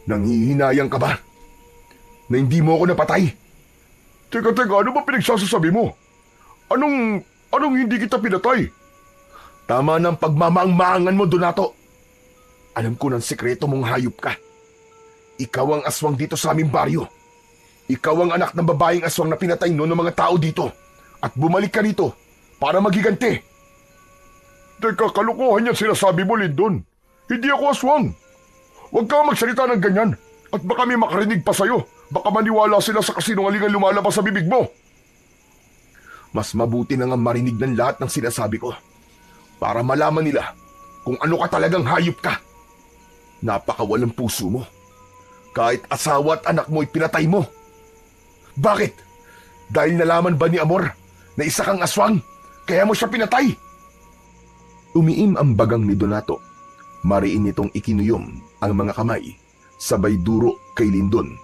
Nanghihinayang ka ba? Na hindi mo ako napatay? Teka, ano ba pinagsasasabi mo? Anong hindi kita pinatay? Tama ng pagmamaang-maangan mo, Donato. Alam ko ng sikreto mong hayop ka. Ikaw ang aswang dito sa aming baryo. Ikaw ang anak ng babaeng aswang na pinatay noon ng mga tao dito at bumalik ka rito para magiganti.
Teka, kalukuhan yan sinasabi mo, Lindon. Hindi ako aswang. Huwag kang magsalita ng ganyan at baka may makarinig pa sa'yo. Baka maniwala sila sa kasinungalingan lumalabas sa bibig mo.
Mas mabuti na nga marinig ng lahat ng sinasabi ko para malaman nila kung ano ka talagang hayop ka. Napakawalang puso mo. Kahit asawa at anak mo pinatay mo. Bakit? Dahil nalaman ba ni Amor na isa kang aswang kaya mo siya pinatay? Umiim ang bagang ni Donato. Mariin nitong ikinuyom ang mga kamay, sabay duro kay Lindon.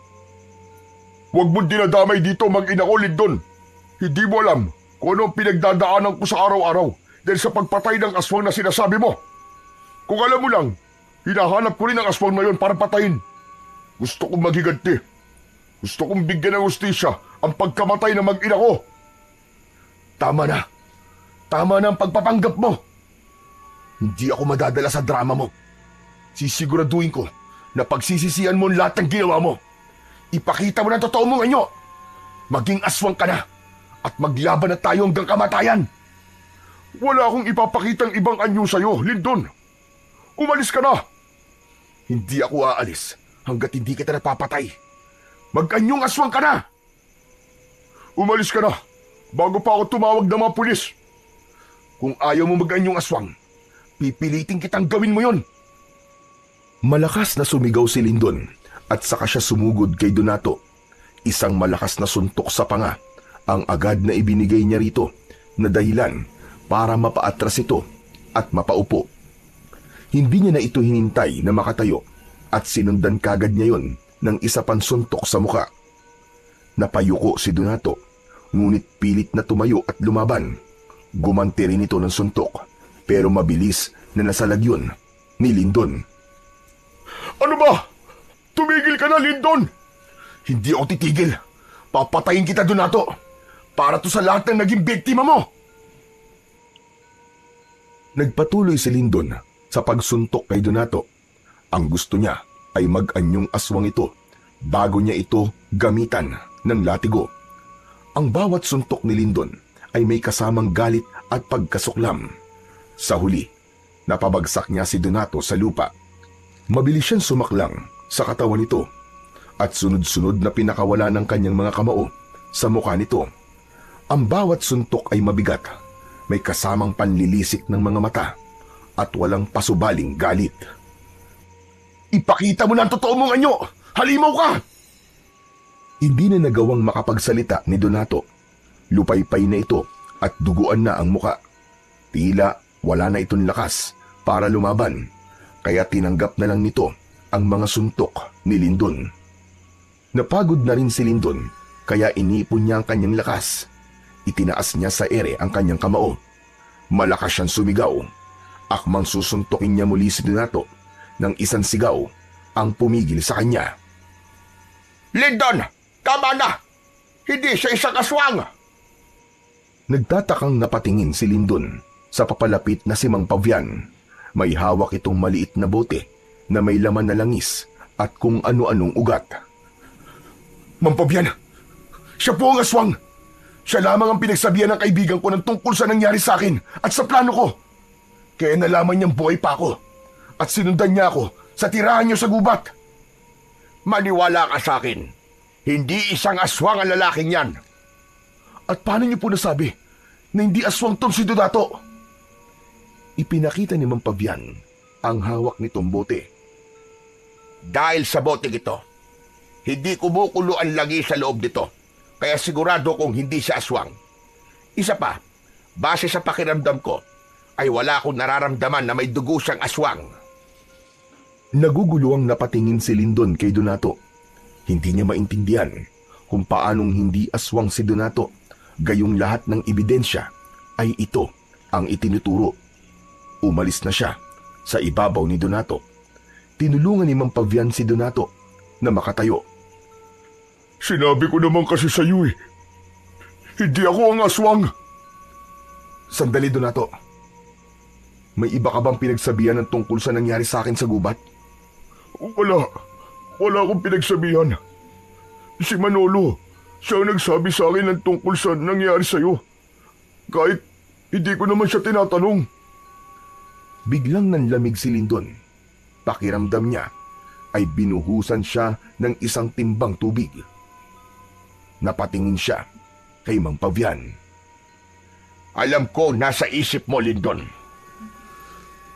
Huwag mong dinadamay dito, mag-ina ko, Lindon. Hindi mo alam kung ano ang pinagdadaanan ko sa araw-araw dahil sa pagpatay ng aswang na sinasabi mo. Kung alam mo lang, hinahanap ko rin ang aswang na yon para patayin. Gusto kong magiganti. Gusto kong bigyan ng hustisya ang pagkamatay ng mag-ina ko.
Tama na. Tama na ang pagpapanggap mo. Hindi ako madadala sa drama mo. Sisiguraduhin ko na pagsisisihan mo ang lahat ng ginawa mo. Ipakita mo na totoo mong anyo. Maging aswang ka na at maglaban na tayo hanggang kamatayan.
Wala akong ipapakitang ibang anyo sa'yo, Lindon. Umalis ka na.
Hindi ako aalis hanggat hindi kita napapatay. Mag-anyong aswang ka na.
Umalis ka na bago pa ako tumawag ng mga pulis.
Kung ayaw mo mag-anyong aswang, pipilitin kitang gawin mo yon. Malakas na sumigaw si Lindon at saka siya sumugod kay Donato. Isang malakas na suntok sa panga ang agad na ibinigay niya rito na dahilan para mapaatras ito at mapaupo. Hindi niya na ito hinintay na makatayo at sinundan kagad niya yon ng isa pang suntok sa muka. Napayuko si Donato, ngunit pilit na tumayo at lumaban. Gumanti rin ito ng suntok, pero mabilis na nasalag yun ni Lindon.
Ano ba? Tumigil ka na, Lindon!
Hindi ako titigil. Papatayin kita, Donato, para to sa lahat ng naging biktima mo. Nagpatuloy si Lindon sa pagsuntok kay Donato. Ang gusto niya ay mag-anyong aswang ito bago niya ito gamitan ng latigo. Ang bawat suntok ni Lindon ay may kasamang galit at pagkasuklam. Sa huli, napabagsak niya si Donato sa lupa. Mabilis siyang sumaklang sa katawan nito at sunod-sunod na pinakawala ng kanyang mga kamao sa mukha nito. Ang bawat suntok ay mabigat, may kasamang panlilisik ng mga mata at walang pasubaling galit. Ipakita mo na ang totoo mong anyo! Halimaw ka! Hindi na nagawang makapagsalita ni Donato. Lupaypay na ito at duguan na ang muka. Tila wala na itong lakas para lumaban, kaya tinanggap na lang nito ang mga suntok ni Lindon. Napagod na rin si Lindon, kaya inipon niya ang kanyang lakas. Itinaas niya sa ere ang kanyang kamao. Malakas siyang sumigaw. Akmang susuntokin niya muli si Donato ng isang sigaw ang pumigil sa kanya.
Lindon! Tama na! Hindi siya isang aswang!
Nagtatakang napatingin si Lindon sa papalapit na si Mang Pavian. May hawak itong maliit na bote na may laman na langis at kung ano-anong ugat. Mang Pavian! Siya po ang aswang! Siya lamang ang pinagsabihan ng kaibigan ko ng tungkol sa nangyari sa akin at sa plano ko. Kaya nalaman niyang buhay pa ako at sinundan niya ako sa tirahan niyo sa gubat.
Maniwala ka sa akin. Hindi isang aswang ang lalaking yan.
At paano niyo po nasabi na hindi aswang tong si Donato? Ipinakita ni Mang Pavian ang hawak nitong bote.
Dahil sa bote ito, hindi kumukulo ang lagi sa loob nito. Kaya sigurado kong hindi siya aswang. Isa pa, base sa pakiramdam ko, ay wala akong nararamdaman na may dugo siyang aswang.
Naguguluhang napatingin si Lindon kay Donato. Hindi niya maintindihan kung paanong hindi aswang si Donato, gayong lahat ng ebidensya ay ito ang itinuturo. Umalis na siya sa ibabaw ni Donato. Tinulungan ni Mang Pavian si Donato na makatayo.
Sinabi ko naman kasi sa iyo eh. Hindi ako ang aswang.
Sandali, Donato. May iba ka bang pinagsabihan ng tungkol sa nangyari sa akin sa gubat?
Wala. Wala akong pinagsabihan. Si Manolo, siya ang nagsabi sa akin ng tungkol sa nangyari sa'yo. Kahit hindi ko naman siya tinatanong.
Biglang nanlamig si Lindon. Pakiramdam niya ay binuhusan siya ng isang timbang tubig. Napatingin siya kay Mang Pavian.
Alam ko nasa isip mo, Lindon.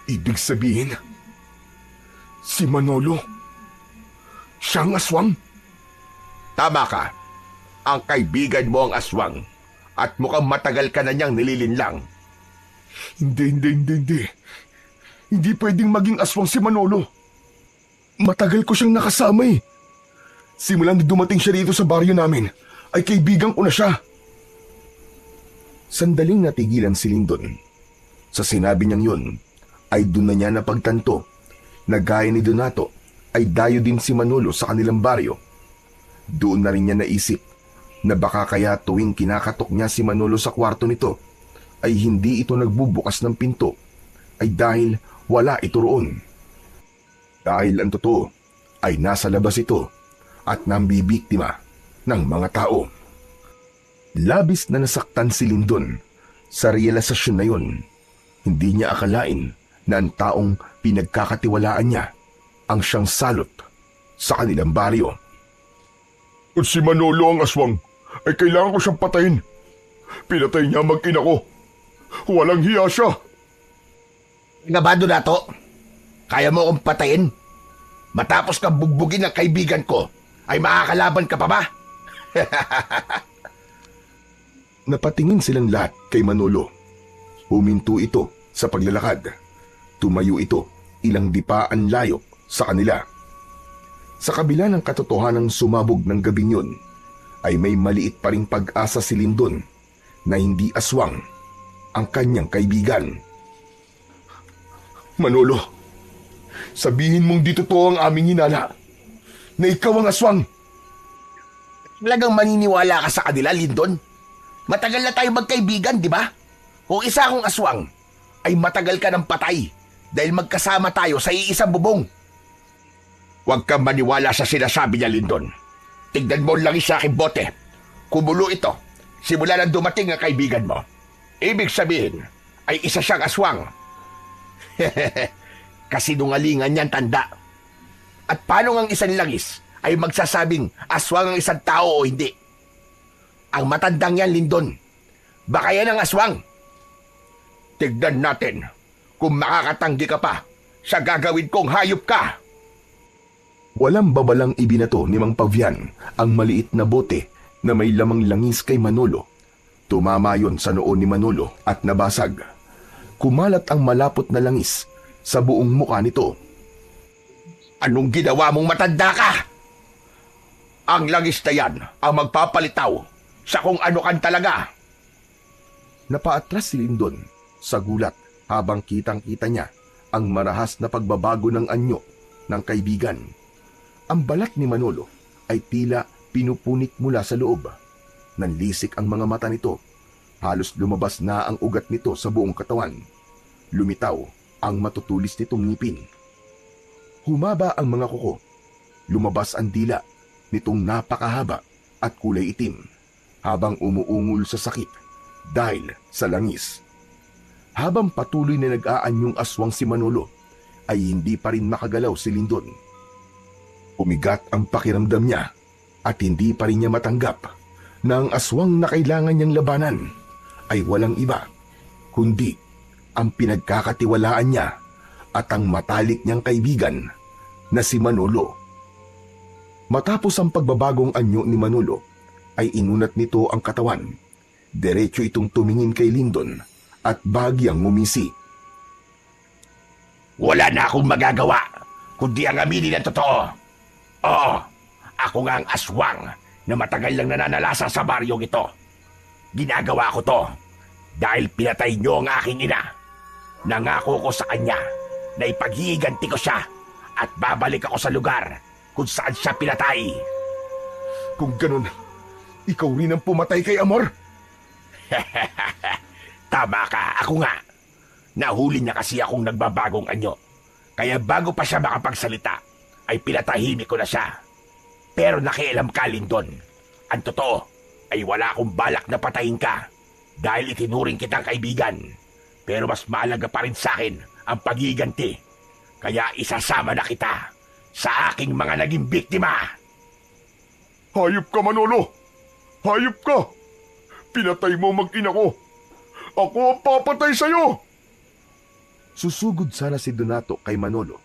Ibig sabihin, si Manolo, siyang aswang?
Tama ka. Ang kaibigan mo ang aswang at mukhang matagal ka na niyang nililinlang.
Hindi. Hindi pwedeng maging aswang si Manolo. Matagal ko siyang nakasama eh. Simula na dumating siya dito sa baryo namin, ay kaibigan ko na siya. Sandaling natigilan si Lindon. Sa sinabi niyang yun, ay doon na niya napagtanto na gaya ni Donato ay dayo din si Manolo sa kanilang baryo. Doon na rin niya naisip na baka kaya tuwing kinakatok niya si Manolo sa kwarto nito ay hindi ito nagbubukas ng pinto ay dahil wala ito roon. Dahil ang totoo ay nasa labas ito at nambibiktima ng mga tao. Labis na nasaktan si Lindon sa realisasyon na yun. Hindi niya akalain na ang taong pinagkakatiwalaan niya ang siyang salot sa kanilang baryo.
Kung si Manolo ang aswang, ay kailangan ko siyang patayin. Pinatay niya ang mag-ina ko. Walang hiya siya.
Nga ba, Donato? Kaya mo akong patayin? Matapos ka bugbugin ng kaibigan ko, ay makakalaban ka pa ba?
Napatingin silang lahat kay Manolo. Huminto ito sa paglalakad. Tumayo ito ilang dipaan layo sa kanila. Sa kabila ng katotohanang sumabog ng gabing yun, ay may maliit pa ring pag-asa si Lindon na hindi aswang ang kanyang kaibigan. Manolo, sabihin mong di totoo ang aming hinala na ikaw ang aswang.
Talagang maniniwala ka sa kanila, Lindon? Matagal na tayo magkaibigan, di ba? Kung isa akong aswang, ay matagal ka ng patay dahil magkasama tayo sa iisang bubong. Huwag kang maniwala sa sinasabi niya, Lindon. Tignan mo lang sa aking bote. Kumulo ito simula nang dumating ang kaibigan mo. Ibig sabihin ay isa siyang aswang. Kasinungalingan niyan, tanda. At paano ang isang langis ay magsasabing aswang ang isang tao o hindi? Ang matandang yan, Lindon. Baka yan ang aswang. Tignan natin kung makakatanggi ka pa sa gagawin kong hayop ka.
Walang babalang ibinato ni Mang Pavian ang maliit na bote na may lamang langis kay Manolo. Tumama yon sa noo ni Manolo at nabasag. Kumalat ang malapot na langis sa buong mukha nito.
Anong ginawa mong matanda ka? Ang langis na yan ang magpapalitaw sa kung ano kan talaga.
Napaatras si Lindon sa gulat habang kitang-kita niya ang marahas na pagbabago ng anyo ng kaibigan. Ang balat ni Manolo ay tila pinupunit mula sa loob. Nanlisik ang mga mata nito. Halos lumabas na ang ugat nito sa buong katawan. Lumitaw ang matutulis nitong ngipin. Humaba ang mga kuko. Lumabas ang dila nitong napakahaba at kulay itim habang umuungol sa sakit dahil sa langis. Habang patuloy na nag-aanyong aswang si Manolo, ay hindi pa rin makagalaw si Lindon. Umigat ang pakiramdam niya at hindi pa rin niya matanggap na ang aswang na kailangan niyang labanan ay walang iba kundi ang pinagkakatiwalaan niya at ang matalik niyang kaibigan na si Manolo. Matapos ang pagbabagong anyo ni Manolo, ay inunat nito ang katawan. Diretso itong tumingin kay Lindon at bahagyang ngumisi.
Wala na akong magagawa kundi ang aminin ang totoo. Oo, ako nga ang aswang na matagal lang nananalasa sa baryong ito. Ginagawa ko to dahil pinatay niyo ang aking ina. Nangako ko sa kanya na ipaghihiganti ko siya at babalik ako sa lugar kung saan siya pinatay.
Kung ganun, ikaw rin ang pumatay kay Amor?
Tama ka, ako nga. Nahuli niya kasi akong nagbabagong anyo. Kaya bago pa siya makapagsalita, ay pinatahimik ko na siya. Pero nakialam ka, Lindon. Ang totoo ay wala akong balak na patayin ka dahil itinuring kitang kaibigan. Pero mas mahalaga pa rin sa akin ang pagiganti. Kaya isasama na kita sa aking mga naging biktima.
Hayop ka, Manolo! Hayop ka! Pinatay mo ang mag-ina ko! Ako ang papatay sa'yo!
Susugod sana si Donato kay Manolo,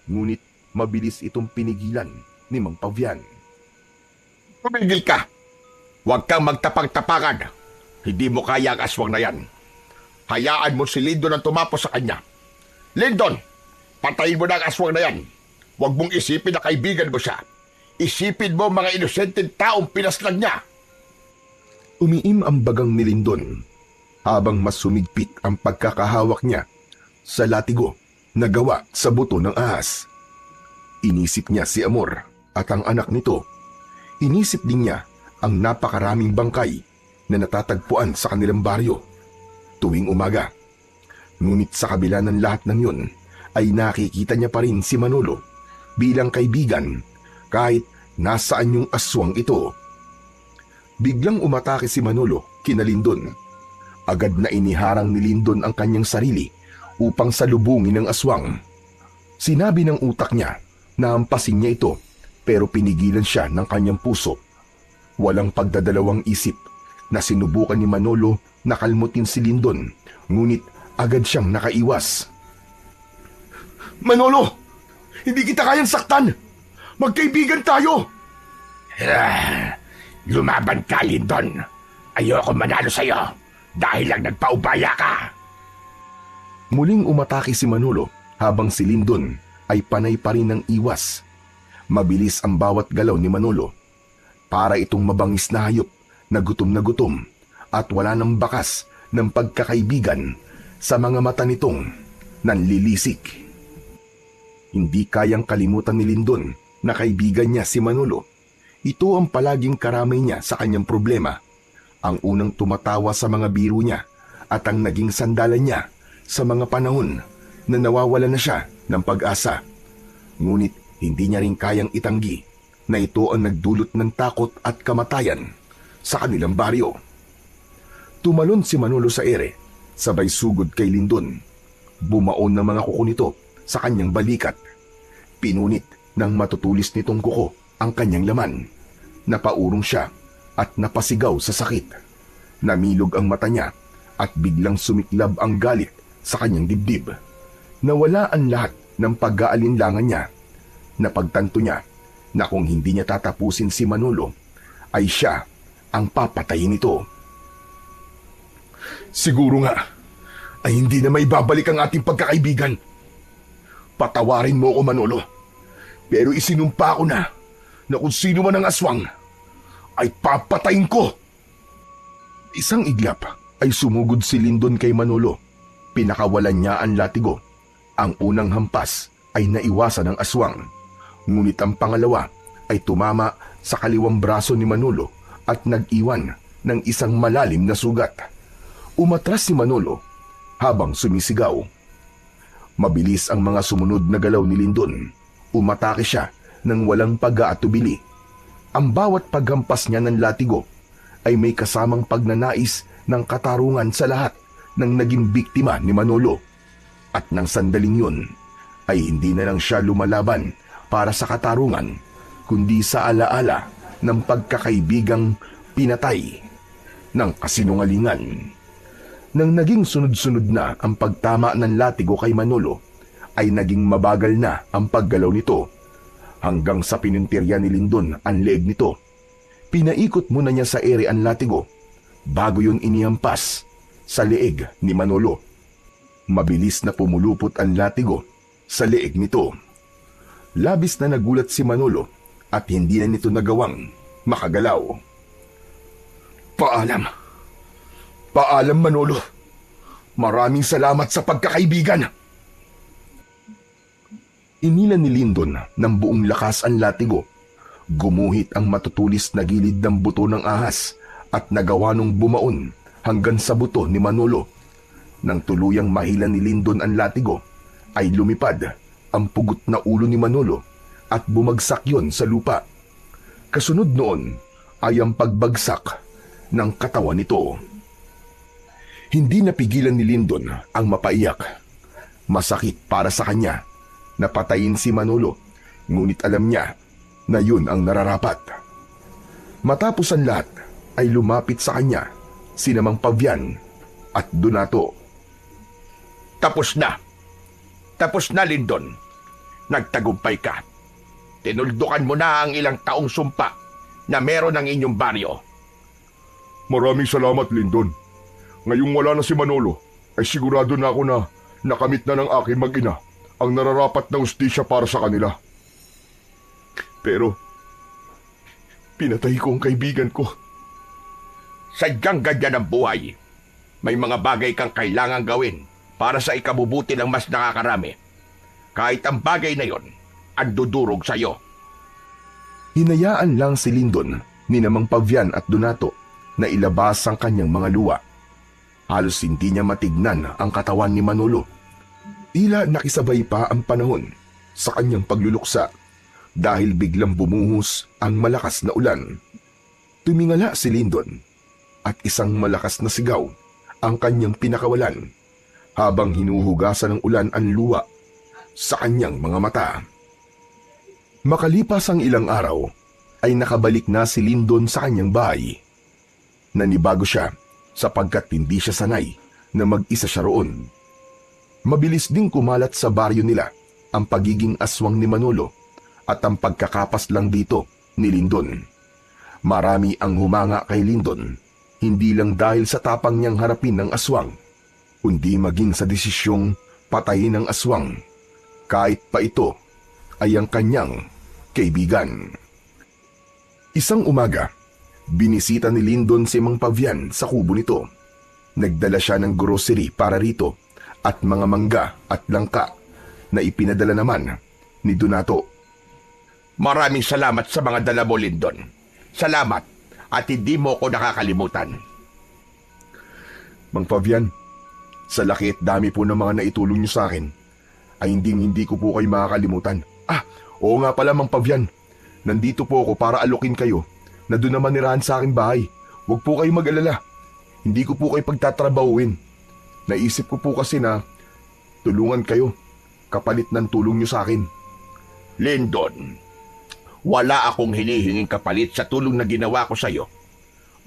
ngunit mabilis itong pinigilan ni Mang Pavian.
Tumigil ka! Huwag kang magtapang-tapangan. Hindi mo kaya ang aswang na yan. Hayaan mo si Lindon ang tumapos sa kanya. Lindon, patayin mo na ang aswang na yan. Huwag mong isipin na kaibigan mo siya. Isipin mo mga inosenteng taong pinaslang niya.
Umiim ang bagang ni Lindon habang mas sumigpit ang pagkakahawak niya sa latigo na gawa sa buto ng ahas. Inisip niya si Amor at ang anak nito. Inisip din niya ang napakaraming bangkay na natatagpuan sa kanilang baryo tuwing umaga. Ngunit sa kabila ng lahat ng yun, ay nakikita niya pa rin si Manolo bilang kaibigan kahit nasaan yung aswang ito. Biglang umatake si Manolo kina Lindon. Agad na iniharang ni Lindon ang kanyang sarili upang salubungin ang aswang. Sinabi ng utak niya na hampasin niya ito pero pinigilan siya ng kanyang puso. Walang pagdadalawang isip na sinubukan ni Manolo na kalmutin si Lindon, ngunit agad siyang nakaiwas.
Manolo! Hindi kita kayang saktan! Magkaibigan tayo!
Lumaban ka, Lindon. Ayoko manalo sa'yo dahil lang nagpaubaya ka.
Muling umatake si Manolo habang si Lindon ay panay pa rin ng iwas. Mabilis ang bawat galaw ni Manolo. Para itong mabangis na hayop na gutom at wala ng bakas ng pagkakaibigan sa mga mata nitong nanlilisik. Hindi kayang kalimutan ni Lindon na kaibigan niya si Manolo. Ito ang palaging karamay niya sa kanyang problema. Ang unang tumatawa sa mga biro niya at ang naging sandalan niya sa mga panahon na nawawala na siya ng pag-asa. Ngunit hindi niya rin kayang itanggi na ito ang nagdulot ng takot at kamatayan sa kanilang baryo. Tumalon si Manolo sa ere, sabay sugod kay Lindon. Bumaon ng mga kuko nito sa kanyang balikat. Pinunit ng matutulis nitong kuko ang kanyang laman. Napaurong siya at napasigaw sa sakit. Namilog ang mata niya at biglang sumiklab ang galit sa kanyang dibdib. Nawala ang lahat ng pag-aalinlangan niya. Napagtanto niya na kung hindi niya tatapusin si Manolo, ay siya ang papatayin nito.
Siguro nga, ay hindi na may babalik ang ating pagkakaibigan. Patawarin mo ako, Manolo. Pero isinumpa ko na kung sino man ang aswang, ay papatayin ko.
Isang iglap ay sumugod si Lindon kay Manolo. Pinakawalan niya ang latigo. Ang unang hampas ay naiwasan ng aswang. Ngunit ang pangalawa ay tumama sa kaliwang braso ni Manolo at nag-iwan ng isang malalim na sugat. Umatras si Manolo habang sumisigaw. Mabilis ang mga sumunod na galaw ni Lindon. Umatake siya ng walang pag-aatubili. Ang bawat paghampas niya ng latigo ay may kasamang pagnanais ng katarungan sa lahat ng naging biktima ni Manolo. At nang sandaling yun, ay hindi na lang siya lumalaban para sa katarungan, kundi sa alaala ng pagkakaibigang pinatay ng kasinungalingan. Nang naging sunod-sunod na ang pagtama ng latigo kay Manolo, ay naging mabagal na ang paggalaw nito. Hanggang sa pinintirya ni Lindon ang leeg nito. Pinaikot muna niya sa ere ang latigo, bago yun inihampas sa leeg ni Manolo. Mabilis na pumulupot ang latigo sa leeg nito. Labis na nagulat si Manolo at hindi na nito nagawang makagalaw.
Paalam. Paalam, Manolo. Maraming salamat sa pagkakaibigan.
Inilan ni Lindon ng buong lakas ang latigo. Gumuhit ang matutulis na gilid ng buto ng ahas at nagawa nung bumaon hanggang sa buto ni Manolo. Nang tuluyang mahilan ni Lindon ang latigo, ay lumipad ang pugot na ulo ni Manolo at bumagsak yon sa lupa. Kasunod noon ay ang pagbagsak ng katawan nito. Hindi napigilan ni Lindon ang mapaiyak. Masakit para sa kanya na patayin si Manolo, ngunit alam niya na yun ang nararapat. Matapos ang lahat ay lumapit sa kanya sina Mang Pavian at Donato.
Tapos na. Tapos na, Lindon. Nagtagumpay ka. Tinuldukan mo na ang ilang taong sumpa na meron ang inyong baryo.
Maraming salamat, Lindon. Ngayong wala na si Manolo, ay sigurado na ako na nakamit na ng aking mag-ina ang nararapat na ustisya para sa kanila. Pero, pinatay ko ang kaibigan ko.
Sadyang ganyan ang buhay. May mga bagay kang kailangang gawin para sa ikabubuti ng mas nakakarami. Kahit ang bagay na yon, ang dudurog sa'yo.
Hinayaan lang si Lindon ni Mang Pavian at Donato na ilabas ang kanyang mga luwa. Halos hindi niya matignan ang katawan ni Manolo. Tila nakisabay pa ang panahon sa kanyang pagluluksa dahil biglang bumuhos ang malakas na ulan. Tumingala si Lindon at isang malakas na sigaw ang kanyang pinakawalan habang hinuhugasan ng ulan ang luwa sa kanyang mga mata. Makalipas ang ilang araw ay nakabalik na si Lindon sa kanyang bahay. Nanibago siya sapagkat hindi siya sanay na mag-isa siya roon. Mabilis ding kumalat sa baryo nila ang pagiging aswang ni Manolo at ang pagkakapas lang dito ni Lindon. Marami ang humanga kay Lindon, hindi lang dahil sa tapang niyang harapin ng aswang, kundi maging sa desisyong patayin ng aswang, kahit pa ito ay ang kanyang kaibigan. Isang umaga, binisita ni Lindon si Mang Pavian sa kubo nito. Nagdala siya ng grocery para rito at mga mangga at langka na ipinadala naman ni Donato.
Maraming salamat sa mga dala mo, Lindon. Salamat at hindi mo ko nakakalimutan.
Mang Pavian, sa laki at dami po ng mga naitulong niyo sa akin, ay hindi ko po kayo makakalimutan. Oo nga pala, Mang Pavian. Nandito po ako para alokin kayo na doon naman nirahan sa aking bahay. Huwag po kayo mag-alala. Hindi ko po kayo pagtatrabahuin. Naisip ko po kasi na tulungan kayo kapalit ng tulong niyo sa akin.
Lindon, wala akong hinihinging kapalit sa tulong na ginawa ko sa iyo.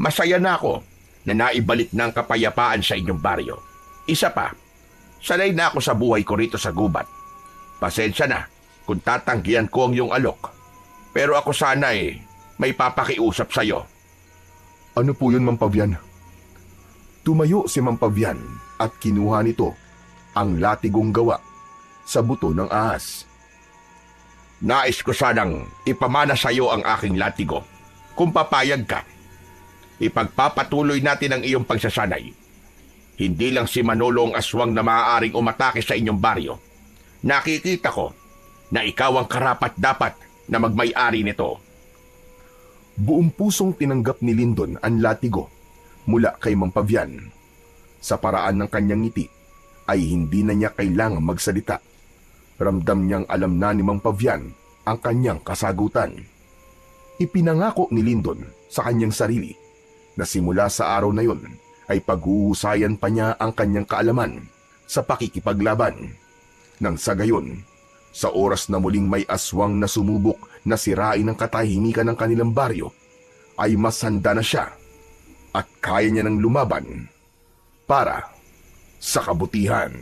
Masaya na ako na naibalik na ang kapayapaan sa inyong baryo. Isa pa, sanay na ako sa buhay ko rito sa gubat. Pasensya na kung tatanggihan ko ang iyong alok. Pero ako sana may papakiusap sa iyo.
Ano po yun, Mang Pavian? Tumayo si Mang Pavian at kinuha nito ang latigong gawa sa buto ng ahas.
Nais ko sanang ipamana sa iyo ang aking latigo. Kung papayag ka, ipagpapatuloy natin ang iyong pagsasanay. Hindi lang si Manolo ang aswang na maaaring umatake sa inyong baryo. Nakikita ko na ikaw ang karapat-dapat na magmay-ari nito.
Buong pusong tinanggap ni Lindon ang latigo mula kay Mang Pavian. Sa paraan ng kanyang ngiti ay hindi na niya kailangang magsalita. Ramdam niyang alam na ni Mang Pavian ang kanyang kasagutan. Ipinangako ni Lindon sa kanyang sarili na simula sa araw na yon ay paghuhusayan pa niya ang kanyang kaalaman sa pakikipaglaban. Nang sa gayon, sa oras na muling may aswang na sumubok na sirain ang katahimikan ng kanilang baryo, ay mas handa na siya at kaya niya nang lumaban para sa kabutihan.